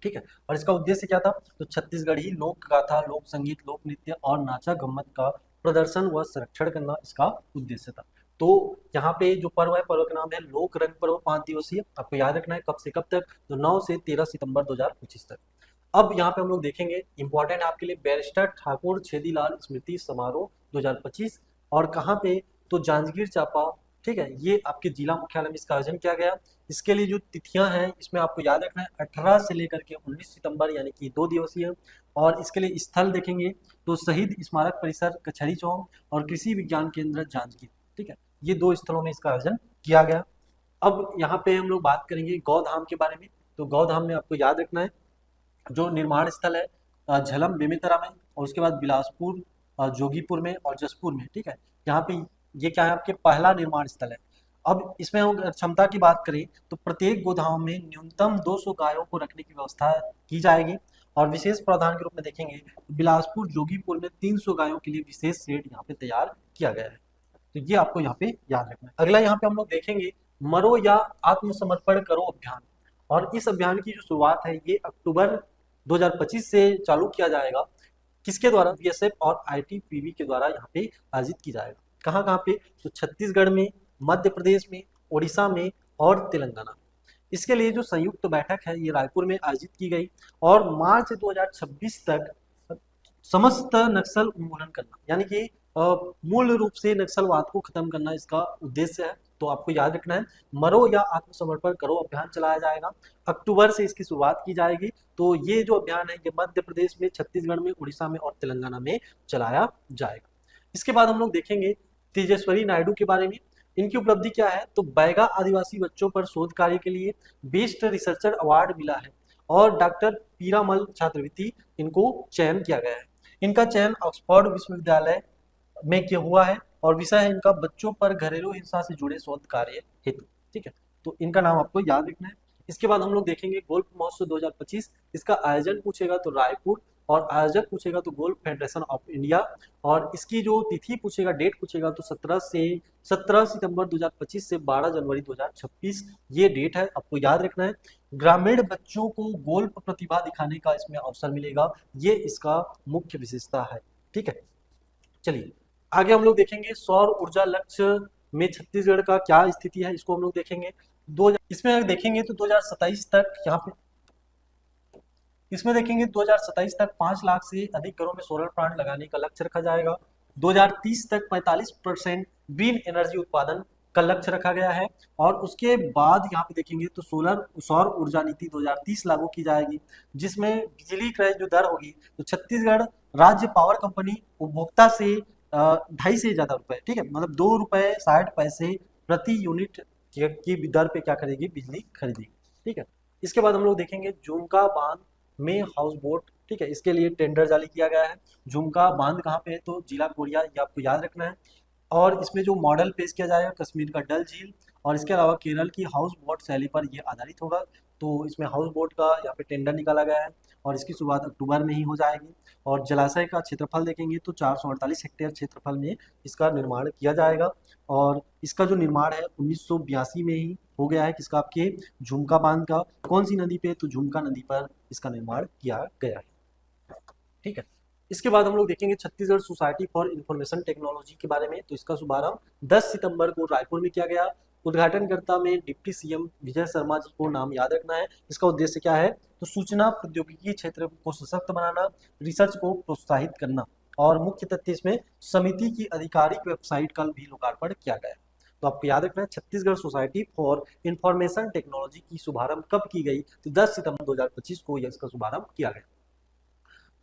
ठीक है, और इसका उद्देश्य क्या था, तो छत्तीसगढ़ी लोक गाथा, लोक संगीत, लोक नृत्य और नाचा गम्मत का प्रदर्शन व संरक्षण करना इसका उद्देश्य था। तो यहाँ पे जो पर्व है, पर्व का नाम है लोक रंग पर्व, 5 दिवसीय, आपको याद रखना है कब से कब तक, तो 9 से 13 सितंबर 2025 तक। अब यहाँ पे हम लोग देखेंगे इंपॉर्टेंट है आपके लिए बैरिस्टर ठाकुर छेदीलाल स्मृति समारोह 2025, और कहाँ पे, तो जांजगीर चांपा। ठीक है, ये आपके जिला मुख्यालय में इसका आयोजन किया गया। इसके लिए जो तिथियां हैं इसमें आपको याद रखना है 18 से लेकर के 19 सितंबर यानी कि 2 दिवसीय। और इसके लिए स्थल देखेंगे तो शहीद स्मारक परिसर कचहरी चौक और कृषि विज्ञान केंद्र जांजगीर। ठीक है, ये 2 स्थलों में इसका आयोजन किया गया। अब यहाँ पे हम लोग बात करेंगे गौधाम के बारे में। तो गौधाम में आपको याद रखना है जो निर्माण स्थल है झलम बेमेतरा में, और उसके बाद बिलासपुर, जोगीपुर में और जसपुर में। ठीक है, यहाँ पे ये क्या है, आपके पहला निर्माण स्थल है। अब इसमें हम क्षमता की बात करें तो प्रत्येक गोदाम में न्यूनतम 200 गायों को रखने की व्यवस्था की जाएगी। और विशेष प्रावधान के रूप में देखेंगे तो बिलासपुर जोगीपुर में 300 गायों के लिए विशेष शेड यहाँ पे तैयार किया गया है। तो ये आपको यहाँ पे याद रखना है। अगला यहाँ पे हम लोग देखेंगे मरो या आत्मसमर्पण करो अभियान। और इस अभियान की जो शुरुआत है ये अक्टूबर 2025 से चालू किया जाएगा। किसके द्वारा, बीएसएफ और आईटीबीपी के द्वारा यहाँ पे आयोजित की जाएगा। कहाँ कहाँ पे, तो छत्तीसगढ़ में, मध्य प्रदेश में, उड़ीसा में और तेलंगाना में। इसके लिए जो संयुक्त बैठक है ये रायपुर में आयोजित की गई, और मार्च 2026 तक समस्त नक्सल उन्मूलन करना यानी कि मूल रूप से नक्सलवाद को खत्म करना इसका उद्देश्य है। तो आपको याद रखना है मरो या आत्मसमर्पण करो अभियान चलाया जाएगा। अक्टूबर से इसकी शुरुआत की जाएगी। तो ये जो अभियान है ये मध्य प्रदेश में, छत्तीसगढ़ में, उड़ीसा में और तेलंगाना में चलाया जाएगा। इसके बाद हम लोग देखेंगे तेजस्वी नायडू के बारे में। इनकी उपलब्धि क्या है, तो बैगा आदिवासी बच्चों पर शोध कार्य के लिए बेस्ट रिसर्चर अवार्ड मिला है, और डॉक्टर पीरामल छात्रवृत्ति इनको चयन किया गया है। इनका चयन ऑक्सफोर्ड विश्वविद्यालय में किया हुआ है, और विषय है इनका बच्चों पर घरेलू हिंसा से जुड़े शोध कार्य हेतु। ठीक है, तो इनका नाम आपको याद रखना है। इसके बाद हम लोग देखेंगे गोल्फ महोत्सव 2025। इसका आयोजन पूछेगा तो रायपुर, और आयोजक पूछेगा तो गोल्फ फेडरेशन ऑफ इंडिया। और इसकी जो तिथि पूछेगा, डेट पूछेगा तो 17 सितंबर 2025 से 12 जनवरी 2026 ये डेट है, आपको याद रखना है। ग्रामीण बच्चों को गोल्फ प्रतिभा दिखाने का इसमें अवसर मिलेगा, ये इसका मुख्य विशेषता है। ठीक है, चलिए आगे हम लोग देखेंगे सौर ऊर्जा लक्ष्य में छत्तीसगढ़ का क्या स्थिति है, इसको हम लोग देखेंगे। इसमें अगर देखेंगे तो 2027 तक यहाँ पे इसमें देखेंगे 2027 तक 5 लाख से अधिक घरों में सोलर प्लांट लगाने का लक्ष्य रखा जाएगा। 2030 तक 45% ग्रीन एनर्जी उत्पादन का लक्ष्य रखा गया है। और उसके बाद यहाँ पे देखेंगे तो सौर ऊर्जा नीति 2030 लागू की जाएगी, जिसमें बिजली क्रय जो दर होगी तो छत्तीसगढ़ राज्य पावर कंपनी उपभोक्ता से ढाई से ज्यादा रुपए, ठीक है, मतलब 2 रुपए 60 पैसे प्रति यूनिट की दर पे क्या करेगी, बिजली खरीदेगी। ठीक है, इसके बाद हम लोग देखेंगे झुमका बांध में हाउस बोट। ठीक है, इसके लिए टेंडर जारी किया गया है। झुमका बांध कहाँ पे है, तो जिला कोरिया, ये आपको याद रखना है। और इसमें जो मॉडल पेश किया जाएगा कश्मीर का डल झील, और इसके अलावा केरल की हाउस बोट शैली पर ये आधारित होगा। तो इसमें हाउस बोट का यहाँ पे टेंडर निकाला गया है और इसकी शुरुआत अक्टूबर में ही हो जाएगी। और जलाशय का क्षेत्रफल देखेंगे तो 448 हेक्टेयर क्षेत्रफल में इसका निर्माण किया जाएगा। और इसका जो निर्माण है 1982 में ही हो गया है, किसका, आपके झुमका बांध का। कौन सी नदी पे, तो झुमका नदी पर इसका निर्माण किया गया है। ठीक है, इसके बाद हम लोग देखेंगे Chhattisgarh society for information technology के बारे में। तो इसका शुभारंभ 10 सितंबर को रायपुर में किया गया। उद्घाटनकर्ता में डिप्टी सीएम विजय शर्मा जी को नाम याद रखना है। इसका उद्देश्य क्या है, तो सूचना प्रौद्योगिकी क्षेत्र को सशक्त बनाना, रिसर्च को प्रोत्साहित करना। और मुख्य तथ्य इसमें समिति की आधिकारिक वेबसाइट का भी लोकार्पण किया गया। तो आपको याद रखना है Chhattisgarh society for information technology की शुभारंभ कब की गई, तो 10 सितंबर 2025 को इसका शुभारंभ किया गया।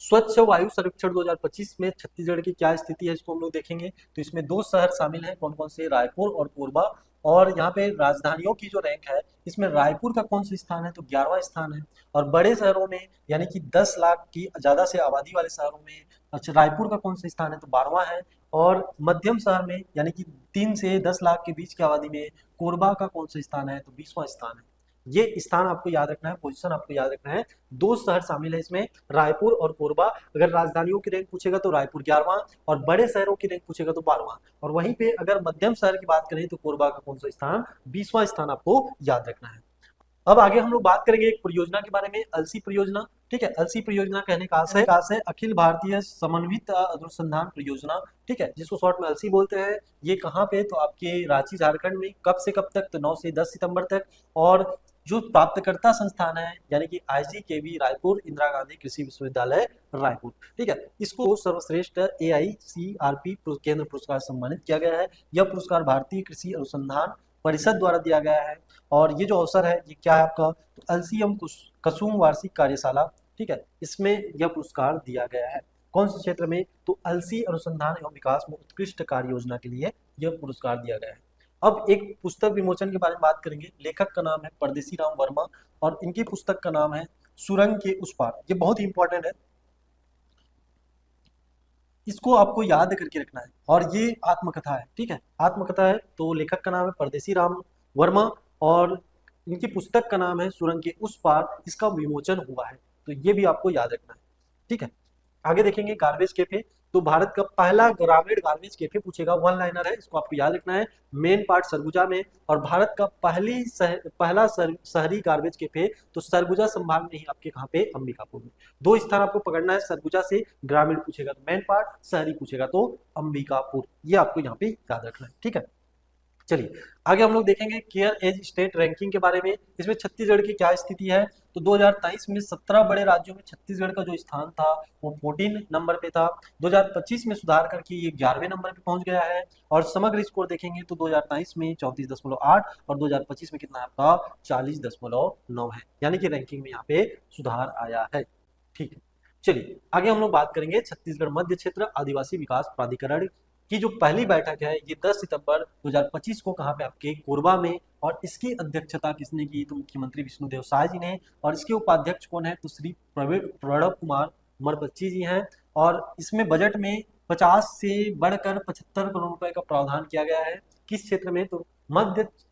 स्वच्छ वायु सर्वेक्षण 2025 में छत्तीसगढ़ की क्या स्थिति है, इसको हम लोग देखेंगे। तो इसमें 2 शहर शामिल हैं, कौन कौन से, रायपुर और कोरबा। और यहाँ पे राजधानियों की जो रैंक है, इसमें रायपुर का कौन सा स्थान है, तो 11वां स्थान है। और बड़े शहरों में यानी कि 10 लाख की ज्यादा से आबादी वाले शहरों में, अच्छा, रायपुर का कौन सा स्थान है, तो 12वां है। और मध्यम शहर में यानी कि 3 से 10 लाख के बीच की आबादी में कोरबा का कौन सा स्थान है, तो 20वां स्थान है। ये स्थान आपको याद रखना है, पोजीशन आपको याद रखना है। 2 शहर शामिल है इसमें, रायपुर और कोरबा। अगर राजधानियों की रैंक पूछेगा तो रायपुर 11वां, और बड़े शहरों की रैंक पूछेगा तो 12वां। और वहीं पे अगर मध्यम शहर की बात करें तो कोरबा का कौन सा स्थान, 20वां स्थान आपको याद रखना है। अब आगे हम लोग बात करेंगे एक परियोजना के बारे में, अलसी परियोजना। ठीक है, अलसी परियोजना कहने का आशय अखिल भारतीय समन्वित अनुसंधान परियोजना। ठीक है, जिसको शॉर्ट में अलसी बोलते हैं। ये कहाँ पे, तो आपके रांची झारखंड में। कब से कब तक, तो 9 से 10 सितंबर तक। और जो प्राप्तकर्ता संस्थान है यानी कि IGKV रायपुर, इंदिरा गांधी कृषि विश्वविद्यालय रायपुर। ठीक है, इसको सर्वश्रेष्ठ AICRP केंद्र पुरस्कार सम्मानित किया गया है। यह पुरस्कार भारतीय कृषि अनुसंधान परिषद द्वारा दिया गया है। और ये जो अवसर है ये क्या है आपका, तो LCM कसुम वार्षिक कार्यशाला। ठीक है, इसमें यह पुरस्कार दिया गया है। कौन से क्षेत्र में, तो अलसी अनुसंधान एवं विकास में उत्कृष्ट कार्य योजना के लिए यह पुरस्कार दिया गया है। अब एक पुस्तक विमोचन के बारे में बात करेंगे। लेखक का नाम है परदेसी राम वर्मा और इनकी पुस्तक का नाम है सुरंग के उस पार। ये बहुत ही इंपॉर्टेंट है, इसको आपको याद करके रखना है। और ये आत्मकथा है, ठीक है, आत्मकथा है। तो लेखक का नाम है परदेसी राम वर्मा और इनकी पुस्तक का नाम है सुरंग के उस पार। इसका विमोचन हुआ है, तो ये भी आपको याद रखना है। ठीक है, आगे देखेंगे गार्बेज कैफे। तो भारत का पहला ग्रामीण गार्बेज कैफे पूछेगा, 1 लाइनर है, इसको आपको याद रखना है। मेन पार्ट सरगुजा में। और भारत का पहला शहरी गार्बेज कैफे तो सरगुजा संभाग में ही, आपके कहाँ पे, अंबिकापुर में। 2 स्थान आपको पकड़ना है, सरगुजा से ग्रामीण पूछेगा तो मेन पार्ट, शहरी पूछेगा तो अंबिकापुर। ये आपको यहाँ पे याद रखना है। ठीक है, चलिए आगे हम लोग देखेंगे केयर एज स्टेट रैंकिंग के बारे में। इसमें छत्तीसगढ़ की क्या स्थिति है, तो 2023 में 17 बड़े राज्यों में छत्तीसगढ़ का जो स्थान था वो 14 नंबर पे था। 2025 में सुधार करके ये 11वें नंबर पे पहुंच गया है। और समग्र स्कोर देखेंगे तो 2023 में 34.8 और 2025 में कितना है आपका, 40.9 है। यानी कि रैंकिंग में यहाँ पे सुधार आया है। ठीक है, चलिए आगे हम लोग बात करेंगे छत्तीसगढ़ मध्य क्षेत्र आदिवासी विकास प्राधिकरण की जो पहली बैठक है ये 10 सितंबर 2025 को कहाँ पे, आपके कोरबा में। और इसकी अध्यक्षता किसने की, तो मुख्यमंत्री विष्णुदेव साय जी ने। और इसके उपाध्यक्ष कौन है, तो श्री प्रणब कुमार मरपच्ची जी हैं। और इसमें बजट में 50 से बढ़कर 75 करोड़ रुपए का प्रावधान किया गया है। किस क्षेत्र में, तो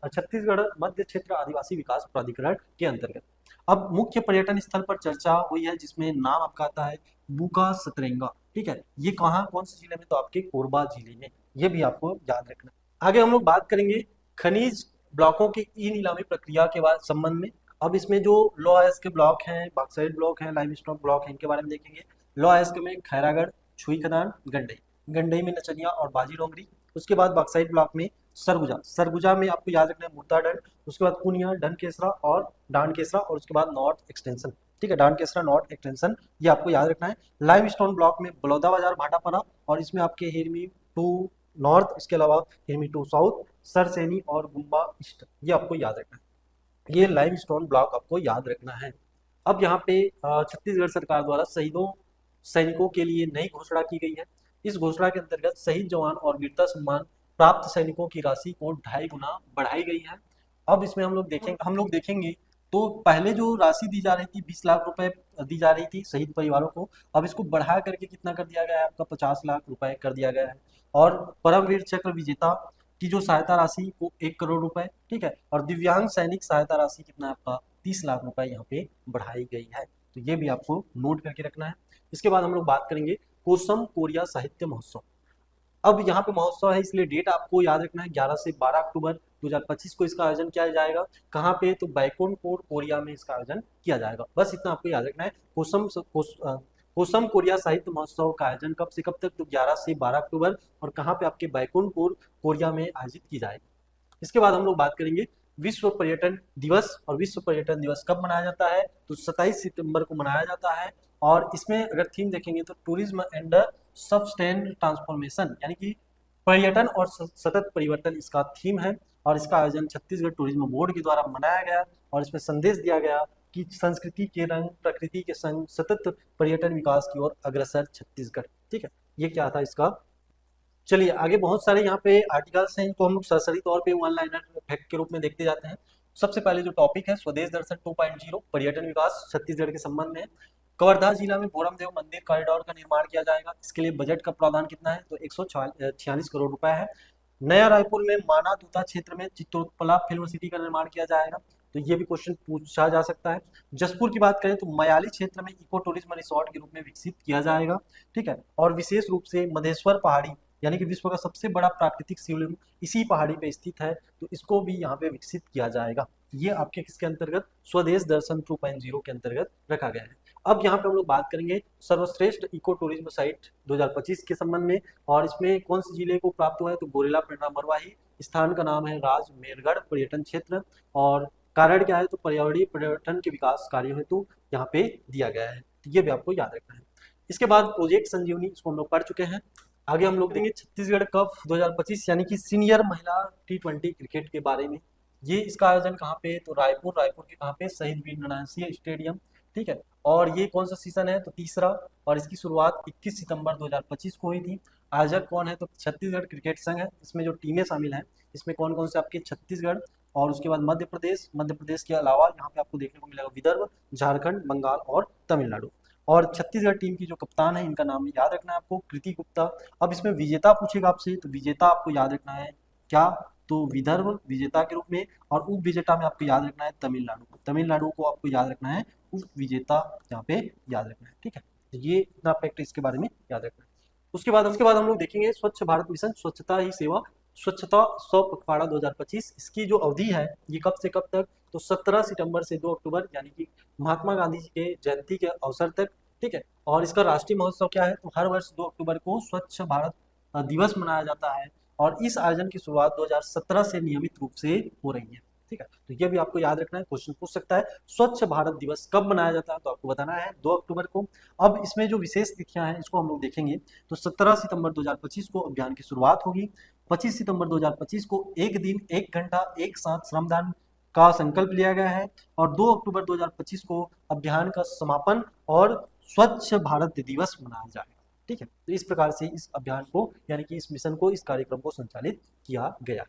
छत्तीसगढ़ मध्य क्षेत्र आदिवासी विकास प्राधिकरण के अंतर्गत। अब मुख्य पर्यटन स्थल पर चर्चा हुई है जिसमें नाम आपका आता है बुका सतरेंगा। ठीक है, ये कहाँ, कौन से जिले में, तो आपके कोरबा जिले में। ये भी आपको याद रखना। आगे हम लोग बात करेंगे खनिज ब्लॉकों की ई नीलामी प्रक्रिया के बाद संबंध में। अब इसमें जो लो अयस्क के ब्लॉक हैं, बॉक्साइट ब्लॉक हैं, लाइमस्टोन ब्लॉक हैं, इनके बारे में देखेंगे। लो अयस्क में खैरागढ़, छुई खदान, गंडई, गंडई में नचनिया और बाजी डोंगरी। उसके बाद बॉक्साइट ब्लॉक में सरगुजा, सरगुजा में आपको याद रखना है मुर्दाडंड। उसके बाद पुनिया, डनकेसरा और डांडकेसरा। और उसके बाद नॉर्थ एक्सटेंशन। ठीक है, डांडकेसरा नॉर्थ एक्सटेंशन, ये आपको याद रखना है। लाइमस्टोन ब्लॉक में बलौदा बाजार, भाटापारा। और इसमें आपके हिरमी 2 नॉर्थ, इसके अलावा हिरमी 2 साउथ, सरसैनी और गुम्बा ईस्ट, ये आपको याद रखना है। ये लाइमस्टोन ब्लॉक आपको याद रखना है। अब यहाँ पे छत्तीसगढ़ सरकार द्वारा शहीदों सैनिकों के लिए नई घोषणा की गई है। इस घोषणा के अंतर्गत शहीद जवान और वीरता सम्मान प्राप्त सैनिकों की राशि को 2.5 गुना बढ़ाई गई है। अब इसमें हम लोग देखेंगे तो पहले जो राशि दी जा रही थी 20 लाख रुपए दी जा रही थी शहीद परिवारों को, अब इसको बढ़ा करके कितना कर दिया गया है, आपका 50 लाख रुपए कर दिया गया है। और परमवीर चक्र विजेता की जो सहायता राशि वो 1 करोड़ रुपए, ठीक है। और दिव्यांग सैनिक सहायता राशि कितना है आपका 30 लाख रुपए यहाँ पे बढ़ाई गई है। तो ये भी आपको नोट करके रखना है। इसके बाद हम लोग बात करेंगे कोसम कोरिया साहित्य महोत्सव। अब यहाँ पे महोत्सव है इसलिए डेट आपको याद रखना है, 11 से 12 अक्टूबर 2025 को इसका आयोजन किया जाएगा। कहाँ पे, तो बैकुंठपुर कोरिया में इसका आयोजन किया जाएगा। बस इतना आपको याद रखना है। कोसम कोरिया साहित्य महोत्सव का आयोजन कब से कब तक, तो 11 से 12 अक्टूबर, और कहाँ पे, आपके बैकुंठपुर कोरिया में आयोजित की जाएगी। इसके बाद हम लोग बात करेंगे विश्व पर्यटन दिवस। और विश्व पर्यटन दिवस कब मनाया जाता है, तो 27 सितंबर को मनाया जाता है। और इसमें अगर थीम देखेंगे तो टूरिज्म एंड सस्टेन्ड ट्रांसफॉर्मेशन, यानी कि पर्यटन और सतत परिवर्तन इसका थीम है। और इसका आयोजन छत्तीसगढ़ टूरिज्म बोर्ड के द्वारा मनाया गया और इसमें संदेश दिया गया कि संस्कृति के रंग प्रकृति के संग सतत पर्यटन विकास की ओर अग्रसर छत्तीसगढ़, ठीक है। ये क्या था इसका। चलिए आगे बहुत सारे यहाँ पे आर्टिकल्स हैं, इनको हम लोग सरसरी तौर पे वन लाइनर फैक्ट के रूप में देखते जाते हैं। सबसे पहले जो टॉपिक है स्वदेश दर्शन 2.0 पर्यटन विकास छत्तीसगढ़ के संबंध में। कवर्धा जिला में बोरमदेव मंदिर कॉरिडोर का निर्माण किया जाएगा। इसके लिए बजट का प्रावधान कितना है, तो 146 करोड़ रुपए है। नया रायपुर में माना दूता क्षेत्र में चित्रोत्पला फिल्म सिटी का निर्माण किया जाएगा। तो ये भी क्वेश्चन पूछा जा सकता है। जसपुर की बात करें तो मयाली क्षेत्र में इको टूरिज्म रिसोर्ट के रूप में विकसित किया जाएगा, ठीक है। और विशेष रूप से मधेश्वर पहाड़ी, यानी कि विश्व का सबसे बड़ा प्राकृतिक शिवलिंग इसी पहाड़ी पे स्थित है, तो इसको भी यहाँ पे विकसित किया जाएगा। ये आपके किसके अंतर्गत, स्वदेश दर्शन 2.0 के अंतर्गत रखा गया है। अब यहाँ पे हम लोग बात करेंगे सर्वश्रेष्ठ इको टूरिज्म साइट 2025 के संबंध में। और इसमें कौन से जिले को प्राप्त हुआ है, तो गोरेला पेंड्रा मरवाही। स्थान का नाम है राजमेरगढ़ पर्यटन क्षेत्र। और कारण क्या है, तो पर्यावरणीय पर्यटन के विकास कार्यों हेतु यहाँ पे दिया गया है। तो ये भी आपको याद रखना है। इसके बाद प्रोजेक्ट संजीवनी, इसको हम लोग पढ़ चुके हैं। आगे हम लोग देंगे छत्तीसगढ़ कप 2025, यानी कि सीनियर महिला T20 क्रिकेट के बारे में। ये इसका आयोजन कहाँ पे, तो रायपुर के कहाँ पे, शहीद वीर नारायण सिंह स्टेडियम, ठीक है। और ये कौन सा सीजन है, तो तीसरा। और इसकी शुरुआत 21 सितंबर 2025 को हुई थी। आयोजक कौन है, तो छत्तीसगढ़ क्रिकेट संघ है। इसमें जो टीमें शामिल हैं, इसमें कौन कौन से आपके छत्तीसगढ़ और उसके बाद मध्य प्रदेश के अलावा यहाँ पे आपको देखने को मिलेगा विदर्भ, झारखंड, बंगाल और तमिलनाडु। और छत्तीसगढ़ टीम की जो कप्तान है, इनका नाम याद रखना है आपको, कृति गुप्ता। अब इसमें विजेता पूछेगा आपसे, तो विजेता आपको याद रखना है क्या, तो विदर्भ विजेता के रूप में। और उप विजेता में आपको याद रखना है तमिलनाडु को आपको याद रखना है उप विजेता, यहाँ पे याद रखना है, ठीक है। तो ये इतना फैक्ट इसके बारे में याद रखना है। उसके बाद हम लोग देखेंगे स्वच्छ भारत मिशन स्वच्छता ही सेवा स्वच्छता 100 पखवाड़ा 2025। इसकी जो अवधि है ये कब से कब तक, तो 17 सितंबर से 2 अक्टूबर, यानी कि महात्मा गांधी जी के जयंती के अवसर तक, ठीक है। और इसका राष्ट्रीय महोत्सव क्या है, तो हर वर्ष 2 अक्टूबर को स्वच्छ भारत दिवस मनाया जाता है। और इस आयोजन की शुरुआत 2017 से नियमित रूप से हो रही है, ठीक है। तो ये भी आपको याद रखना है, क्वेश्चन पूछ सकता है। स्वच्छ भारत दिवस कब मनाया जाता है, तो आपको बताना है 2 अक्टूबर को। अब इसमें जो विशेष तिथियां हैं इसको हम लोग देखेंगे। तो 17 सितंबर 2025 को अभियान की शुरुआत होगी। 25 सितंबर 2025 को एक दिन 1 घंटा एक साथ श्रमदान का संकल्प लिया गया है। और 2 अक्टूबर 2025 को अभियान का समापन और स्वच्छ भारत दिवस मनाया जाएगा, ठीक है। तो इस प्रकार से इस अभियान को, यानी कि इस मिशन को, इस कार्यक्रम को संचालित किया गया।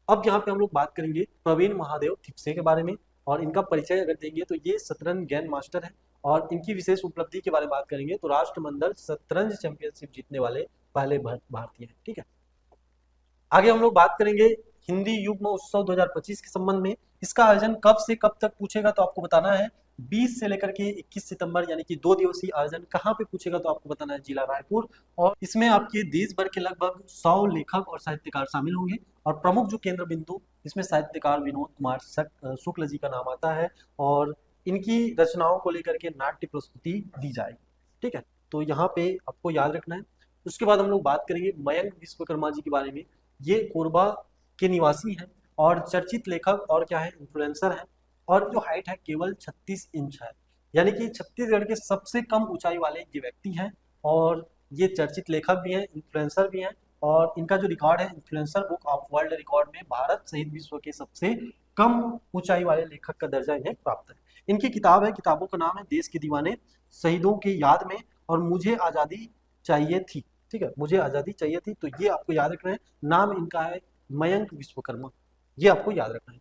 अब यहाँ पे हम लोग बात करेंगे प्रवीण महादेव थिप्से के बारे में। और इनका परिचय अगर देंगे तो ये शतरंज ग्रैंड मास्टर है। और इनकी विशेष उपलब्धि के बारे में बात करेंगे तो राष्ट्रमंडल शतरंज चैंपियनशिप जीतने वाले पहले भारतीय हैं, ठीक है। आगे हम लोग बात करेंगे हिंदी युग महोत्सव 2025 के संबंध में। इसका आयोजन कब से कब तक पूछेगा, तो आपको बताना है 20 से लेकर के 21 सितंबर, यानी कि 2 दिवसीय आयोजन। कहाँ पे पूछेगा, तो आपको बताना है जिला रायपुर। और इसमें आपके देश भर के लगभग 100 लेखक और साहित्यकार शामिल होंगे। और प्रमुख जो केंद्र बिंदु, इसमें साहित्यकार विनोद कुमार शुक्ल जी का नाम आता है। और इनकी रचनाओं को लेकर के नाट्य प्रस्तुति दी जाएगी, ठीक है। तो यहाँ पे आपको याद रखना है। उसके बाद हम लोग बात करेंगे मयंक विश्वकर्मा जी के बारे में। ये कोरबा के निवासी हैं और चर्चित लेखक और क्या है, इन्फ्लुएंसर हैं। और जो हाइट है केवल 36 इंच है, यानी कि छत्तीसगढ़ के सबसे कम ऊंचाई वाले ये व्यक्ति हैं। और ये चर्चित लेखक भी हैं, इन्फ्लुएंसर भी हैं। और इनका जो रिकॉर्ड है influencer book of world record में भारत सहित विश्व के सबसे कम ऊंचाई वाले लेखक का दर्जा इन्हें प्राप्त है। इनकी किताब है, किताबों का नाम है देश के दीवाने, शहीदों की याद में और मुझे आज़ादी चाहिए थी। ठीक है, मुझे आज़ादी चाहिए थी, तो ये आपको याद रखना है। नाम इनका है मयंक विश्वकर्मा, ये आपको याद रखना है।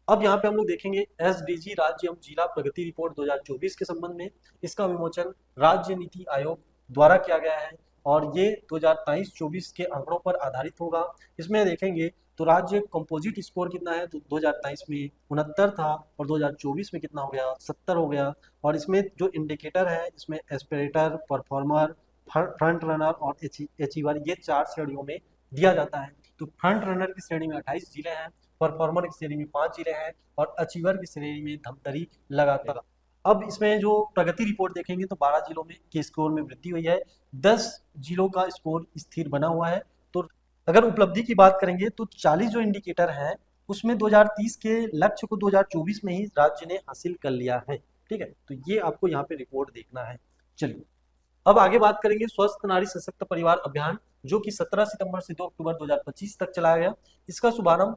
अब यहाँ पे हम लोग देखेंगे एसडीजी राज्य एवं जिला प्रगति रिपोर्ट 2024 के संबंध में। इसका विमोचन राज्य नीति आयोग द्वारा किया गया है और ये 2023-24 के आंकड़ों पर आधारित होगा। इसमें देखेंगे तो राज्य कंपोजिट स्कोर कितना है, तो 2023 में 69 था और 2024 में कितना हो गया, 70 हो गया। और इसमें जो इंडिकेटर है, इसमें एस्पिरेटर, परफॉर्मर, फ्रंट रनर और अचीवर, ये 4 श्रेणियों में दिया जाता है। तो फ्रंट रनर की श्रेणी में 28 जिले हैं, परफॉर्मर की श्रेणी में 5 जिले हैं और अचीवर की श्रेणी में धमतरी लगातार। अब इसमें जो प्रगति रिपोर्ट देखेंगे तो 12 जिलों में के स्कोर में वृद्धि हुई है, 10 जिलों का स्कोर स्थिर बना हुआ है। तो अगर उपलब्धि की बात करेंगे तो 40 जो इंडिकेटर हैं उसमें 2030 के लक्ष्य को 2024 में ही राज्य ने हासिल कर लिया है। ठीक है, तो ये आपको यहाँ पे रिपोर्ट देखना है। चलिए अब आगे बात करेंगे स्वस्थ नारी सशक्त परिवार अभियान, जो कि 17 सितंबर से 2 अक्टूबर 2025 तक चलाया गया। इसका शुभारंभ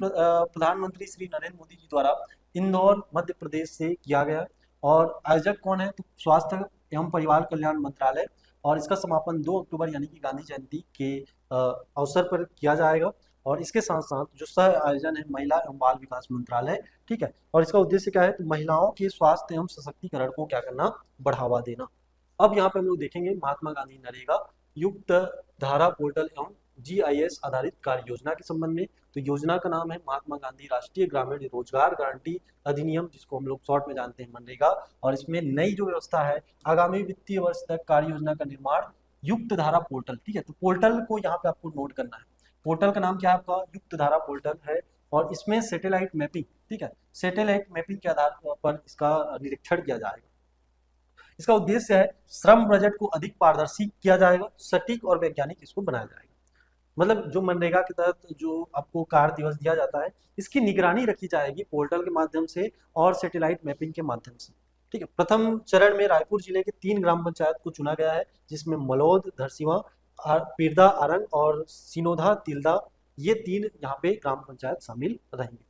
प्रधानमंत्री श्री नरेंद्र मोदी जी द्वारा इंदौर मध्य प्रदेश से किया गया और आयोजक कौन है, तो स्वास्थ्य एवं परिवार कल्याण मंत्रालय। और इसका समापन 2 अक्टूबर यानी कि गांधी जयंती के अवसर पर किया जाएगा। और इसके साथ साथ जो सह आयोजन है महिला एवं बाल विकास मंत्रालय। ठीक है, और इसका उद्देश्य क्या है, तो महिलाओं के स्वास्थ्य एवं सशक्तिकरण को क्या करना, बढ़ावा देना। अब यहाँ पे हम लोग देखेंगे महात्मा गांधी नरेगा युक्त धारा पोर्टल एवं जीआईएस आधारित कार्य योजना के संबंध में। तो योजना का नाम है महात्मा गांधी राष्ट्रीय ग्रामीण रोजगार गारंटी अधिनियम, जिसको हम लोग शॉर्ट में जानते हैं मनरेगा। और इसमें नई जो व्यवस्था है, आगामी वित्तीय वर्ष तक कार्य योजना का निर्माण युक्त धारा पोर्टल। ठीक है, तो पोर्टल को यहाँ पे आपको नोट करना है। पोर्टल का नाम क्या है आपका, युक्त धारा पोर्टल है। और इसमें सैटेलाइट मैपिंग, ठीक है, सैटेलाइट मैपिंग के आधार पर इसका निरीक्षण किया जाएगा। इसका उद्देश्य है श्रम बजट को अधिक पारदर्शी किया जाएगा, सटीक और वैज्ञानिक इसको बनाया जाएगा। मतलब जो मनरेगा के तहत जो आपको कार्य दिवस दिया जाता है, इसकी निगरानी रखी जाएगी पोर्टल के माध्यम से और सैटेलाइट मैपिंग के माध्यम से। ठीक है, प्रथम चरण में रायपुर जिले के 3 ग्राम पंचायत को चुना गया है, जिसमें मलौद, धरसीवा, पीरदा आरंग और सिनोधा तिल्दा, ये 3 यहाँ पे ग्राम पंचायत शामिल रहेंगे।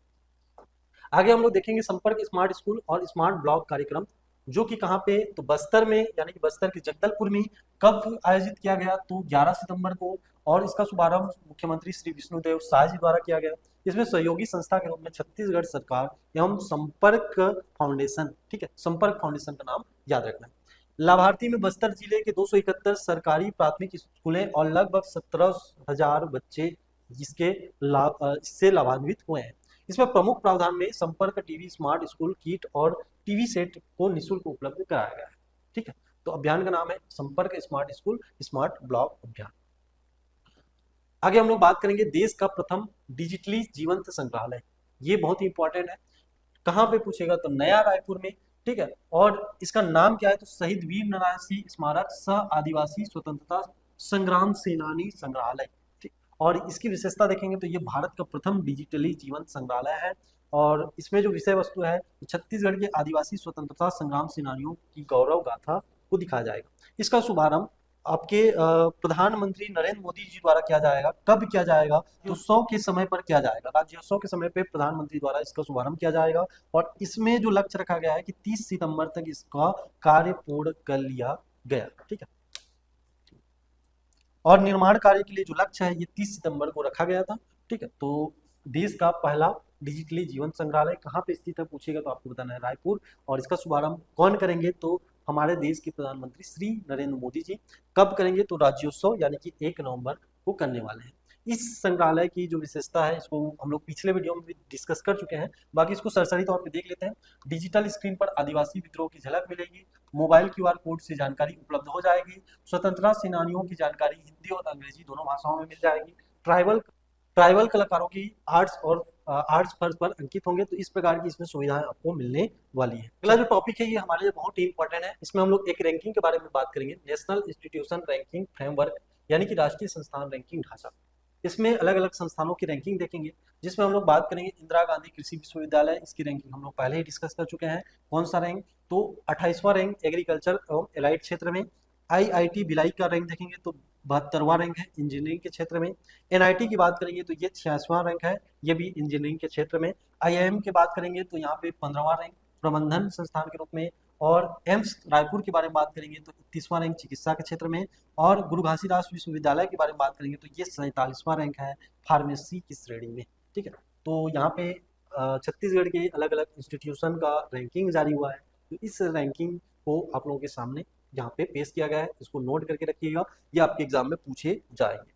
आगे हम लोग देखेंगे संपर्क स्मार्ट स्कूल और स्मार्ट ब्लॉक कार्यक्रम, जो कि कहाँ पे, तो बस्तर में, यानी कि बस्तर के जगदलपुर में। कब आयोजित किया गया, तो 11 सितंबर को। और इसका शुभारंभ मुख्यमंत्री श्री विष्णुदेव साय जी द्वारा किया गया। इसमें सहयोगी संस्था के रूप में छत्तीसगढ़ सरकार एवं संपर्क फाउंडेशन, ठीक है, संपर्क फाउंडेशन का नाम याद रखना है। लाभार्थी में बस्तर जिले के 271 सरकारी प्राथमिक स्कूलें और लगभग 17,000 बच्चे इससे लाभान्वित हुए हैं। इसमें प्रमुख प्रावधान में संपर्क टीवी स्मार्ट स्कूल किट और टीवी सेट को निःशुल्क उपलब्ध कराया गया है। ठीक है, तो अभियान का नाम है संपर्क स्मार्ट स्कूल स्मार्ट ब्लॉक अभियान। आगे हम लोग बात करेंगे देश का प्रथम डिजिटली जीवंत संग्रहालय। ये बहुत ही इंपॉर्टेंट है, कहाँ पे पूछेगा, तो नया रायपुर में। ठीक है, और इसका नाम क्या है, तो शहीद वीर नारायण सिंह स्मारक सह आदिवासी स्वतंत्रता संग्राम सेनानी संग्रहालय। ठीक, और इसकी विशेषता देखेंगे तो ये भारत का प्रथम डिजिटली जीवंत संग्रहालय है। और इसमें जो विषय वस्तु है, तो छत्तीसगढ़ के आदिवासी स्वतंत्रता संग्राम सेनानियों की गौरव गाथा को दिखाया जाएगा। इसका शुभारंभ आपके प्रधानमंत्री नरेंद्र मोदी जी द्वारा किया जाएगा। कब किया जाएगा, तो 100 के समय पर किया जाएगा, राज्योत्सव के समय पे प्रधानमंत्री द्वारा इसका शुभारंभ किया जाएगा। और इसमें जो लक्ष्य रखा गया है कि 30 सितंबर तक इसका कार्य पूर्ण कर लिया गया। ठीक है, और निर्माण कार्य के लिए जो लक्ष्य है, ये 30 सितंबर को रखा गया था। ठीक है, तो देश का पहला डिजिटली जीवन संग्रहालय कहाँ पे स्थित है पूछेगा तो आपको बताना है रायपुर। और इसका शुभारंभ कौन करेंगे, तो हमारे देश के प्रधानमंत्री श्री नरेंद्र मोदी जी। कब करेंगे, तो राज्योत्सव यानी कि 1 नवंबर को करने वाले हैं। इस संग्रहालय की जो विशेषता है, इसको हम लोग पिछले वीडियो में भी डिस्कस कर चुके हैं, बाकी इसको सरसरी तौर पे देख लेते हैं। डिजिटल स्क्रीन पर आदिवासी विद्रोह की झलक मिलेगी, मोबाइल क्यूआर कोड से जानकारी उपलब्ध हो जाएगी, स्वतंत्रता सेनानियों की जानकारी हिंदी और अंग्रेजी दोनों भाषाओं में मिल जाएगी, ट्राइबल कलाकारों की आर्ट्स फर्श पर अंकित होंगे। तो इस प्रकार की इसमें सुविधाएं आपको मिलने वाली है। अगला जो टॉपिक है, ये हमारे लिए बहुत ही इंपॉर्टेंट है। इसमें हम लोग एक रैंकिंग के बारे में बात करेंगे, नेशनल इंस्टीट्यूशन रैंकिंग फ्रेमवर्क, यानी कि राष्ट्रीय संस्थान रैंकिंग ढांचा। इसमें अलग अलग संस्थानों की रैंकिंग देखेंगे, जिसमें हम लोग बात करेंगे इंदिरा गांधी कृषि विश्वविद्यालय। इसकी रैंकिंग हम लोग पहले ही डिस्कस कर चुके हैं। कौन सा रैंक, तो 28वां रैंक एग्रीकल्चर एवं एलाइड क्षेत्र में। IIT भिलाई का रैंक देखेंगे तो 72वां रैंक है इंजीनियरिंग के क्षेत्र में। NIT की बात करेंगे तो ये 86वां रैंक है, ये भी इंजीनियरिंग के क्षेत्र में। IIM की बात करेंगे तो यहाँ पे 15वां रैंक प्रबंधन संस्थान के रूप में। और एम्स रायपुर के बारे में बात करेंगे तो 31वां रैंक चिकित्सा के क्षेत्र में, और गुरु घासीदास विश्वविद्यालय के बारे में बात करेंगे तो ये 47वां रैंक है फार्मेसी की श्रेणी में। ठीक है, तो यहाँ पे छत्तीसगढ़ के अलग अलग इंस्टीट्यूशन का रैंकिंग जारी हुआ है, तो इस रैंकिंग को आप लोगों के सामने यहाँ पे पेश किया गया है, इसको नोट करके रखिएगा, ये आपके एग्जाम में पूछे जाएंगे।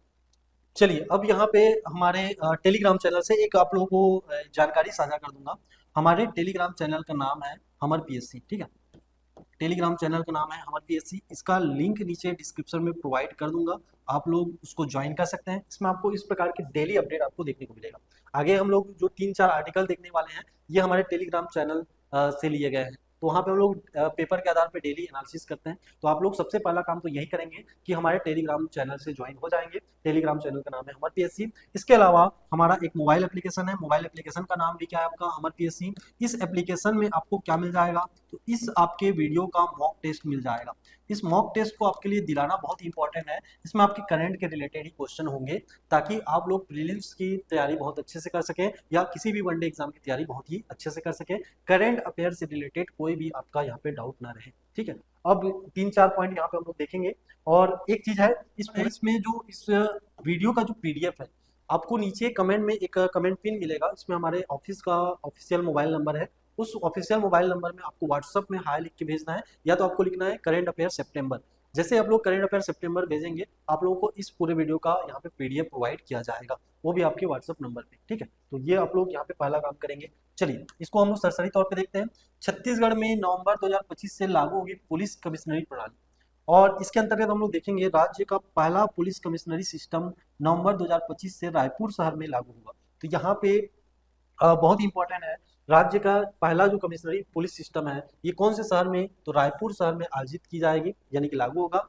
चलिए अब यहाँ पे हमारे टेलीग्राम चैनल से एक आप लोगों को जानकारी साझा कर दूंगा। हमारे टेलीग्राम चैनल का नाम है हमर पीएससी। ठीक है, टेलीग्राम चैनल का नाम है हमर पीएससी, इसका लिंक नीचे डिस्क्रिप्शन में प्रोवाइड कर दूंगा, आप लोग उसको ज्वाइन कर सकते हैं। इसमें आपको इस प्रकार के डेली अपडेट आपको देखने को मिलेगा। आगे हम लोग जो 3-4 आर्टिकल देखने वाले हैं ये हमारे टेलीग्राम चैनल से लिए गए हैं, तो वहाँ पे हम लोग पेपर के आधार पे डेली एनालिसिस करते हैं। तो आप लोग सबसे पहला काम तो यही करेंगे कि हमारे टेलीग्राम चैनल से ज्वाइन हो जाएंगे। टेलीग्राम चैनल का नाम है हमर पीएससी। इसके अलावा हमारा एक मोबाइल एप्लीकेशन है, मोबाइल एप्लीकेशन का नाम भी क्या है आपका, हमर पीएससी। इस एप्लीकेशन में आपको क्या मिल जाएगा, तो इस आपके वीडियो का मॉक टेस्ट मिल जाएगा। इस मॉक टेस्ट को आपके लिए दिलाना बहुत ही इंपॉर्टेंट है, इसमें आपके करंट के रिलेटेड ही क्वेश्चन होंगे, ताकि आप लोग प्रीलिम्स की तैयारी बहुत अच्छे से कर सकें या किसी भी वनडे एग्जाम की तैयारी बहुत ही अच्छे से कर सकें, करंट अफेयर से रिलेटेड कोई भी आपका यहाँ पे डाउट ना रहे। ठीक है, अब 3-4 पॉइंट यहाँ पे हम लोग देखेंगे। और एक चीज है इसमें जो इस वीडियो का जो पीडीएफ है, आपको नीचे कमेंट में एक कमेंट पिन मिलेगा, इसमें हमारे ऑफिस का ऑफिशियल मोबाइल नंबर है, उस ऑफिशियल मोबाइल नंबर में आपको व्हाट्सएप में हाई लिख के भेजना है, या तो आपको लिखना है करंट अफेयर सितंबर। जैसे आप लोग करंट अफेयर सितंबर भेजेंगे, आप लोगों को इस पूरे वीडियो का यहाँ पे पीडीएफ प्रोवाइड किया जाएगा, वो भी आपके व्हाट्सएप नंबर पे। ठीक है, तो ये आप लोग यहाँ पे पहला काम करेंगे। चलिए इसको हम लोग सरसरी तौर पे देखते हैं। छत्तीसगढ़ में नवंबर 2025 से लागू होगी पुलिस कमिश्नरी प्रणाली, और इसके अंतर्गत हम लोग देखेंगे राज्य का पहला पुलिस कमिश्नरी सिस्टम नवंबर 2025 से रायपुर शहर में लागू होगा। तो यहाँ पे बहुत ही इंपॉर्टेंट है, राज्य का पहला जो कमिश्नरी पुलिस सिस्टम है ये कौन से शहर में, तो रायपुर शहर में आयोजित की जाएगी, यानी कि लागू होगा।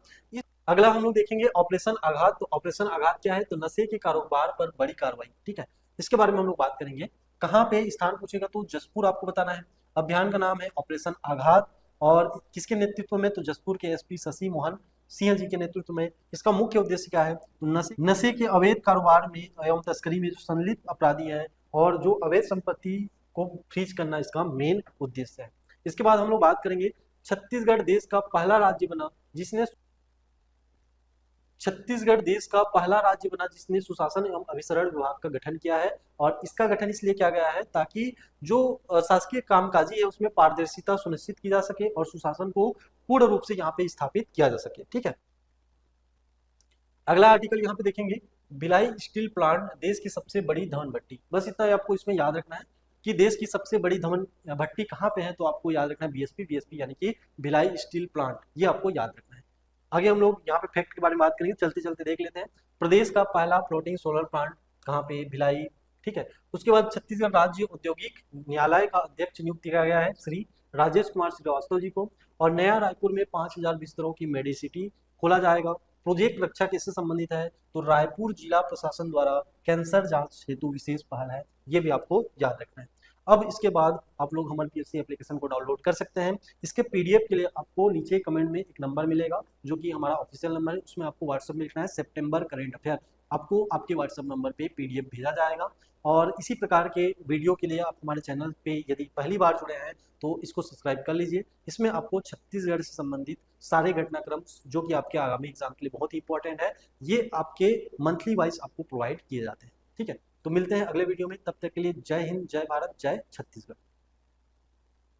अगला हम लोग देखेंगे ऑपरेशन आघात। तो ऑपरेशन आघात क्या है, तो नशे के कारोबार पर बड़ी कार्रवाई। ठीक है, इसके बारे में हम लोग बात करेंगे। कहाँ पे स्थान पूछेगा, तो जसपुर आपको बताना है। अभियान का नाम है ऑपरेशन आघात, और किसके नेतृत्व में, तो जसपुर के एसपी शशि मोहन सिंह जी के नेतृत्व में। इसका मुख्य उद्देश्य क्या है, तो नशे के अवैध कारोबार में एवं तस्करी में जो संलिप्त अपराधी है और जो अवैध संपत्ति को फ्रीज करना इसका मेन उद्देश्य है। इसके बाद हम लोग बात करेंगे छत्तीसगढ़ देश का पहला राज्य बना जिसने सुशासन एवं अभिसरण विभाग का गठन किया है, और इसका गठन इसलिए किया गया है ताकि जो शासकीय कामकाजी है उसमें पारदर्शिता सुनिश्चित की जा सके और सुशासन को पूर्ण रूप से यहाँ पे स्थापित किया जा सके। ठीक है, अगला आर्टिकल यहाँ पे देखेंगे, भिलाई स्टील प्लांट देश की सबसे बड़ी धवन भट्टी। बस इतना ही आपको इसमें याद रखना है कि देश की सबसे बड़ी धवन भट्टी कहाँ पे है, तो आपको याद रखना है बीएसपी यानी कि भिलाई स्टील प्लांट, ये आपको याद रखना है। आगे हम लोग यहाँ पे फैक्ट के बारे में बात करेंगे, चलते चलते देख लेते हैं। प्रदेश का पहला फ्लोटिंग सोलर प्लांट कहाँ पे, भिलाई। ठीक है, उसके बाद छत्तीसगढ़ राज्य औद्योगिक न्यायालय का अध्यक्ष नियुक्त किया गया है श्री राजेश कुमार श्रीवास्तव जी को, और नया रायपुर में 5000 बिस्तरों की मेडिसिटी खोला जाएगा। प्रोजेक्ट रक्षा किससे संबंधित है, तो रायपुर जिला प्रशासन द्वारा कैंसर जांच हेतु विशेष पहल है, ये भी आपको याद रखना है। अब इसके बाद आप लोग हमर पीएससी एप्लीकेशन को डाउनलोड कर सकते हैं। इसके पीडीएफ के लिए आपको नीचे कमेंट में एक नंबर मिलेगा जो कि हमारा ऑफिशियल नंबर है, उसमें आपको व्हाट्सएप में लिखना है सितंबर करंट अफेयर, आपको आपके व्हाट्सएप नंबर पे पीडीएफ भेजा जाएगा। और इसी प्रकार के वीडियो के लिए आप हमारे चैनल पे यदि पहली बार जुड़े हैं तो इसको सब्सक्राइब कर लीजिए। इसमें आपको छत्तीसगढ़ से संबंधित सारे घटनाक्रम जो कि आपके आगामी एग्जाम के लिए बहुत ही इंपॉर्टेंट है, ये आपके मंथली वाइज आपको प्रोवाइड किए जाते हैं। ठीक है, तो मिलते हैं अगले वीडियो में, तब तक के लिए जय हिंद, जय भारत, जय छत्तीसगढ़।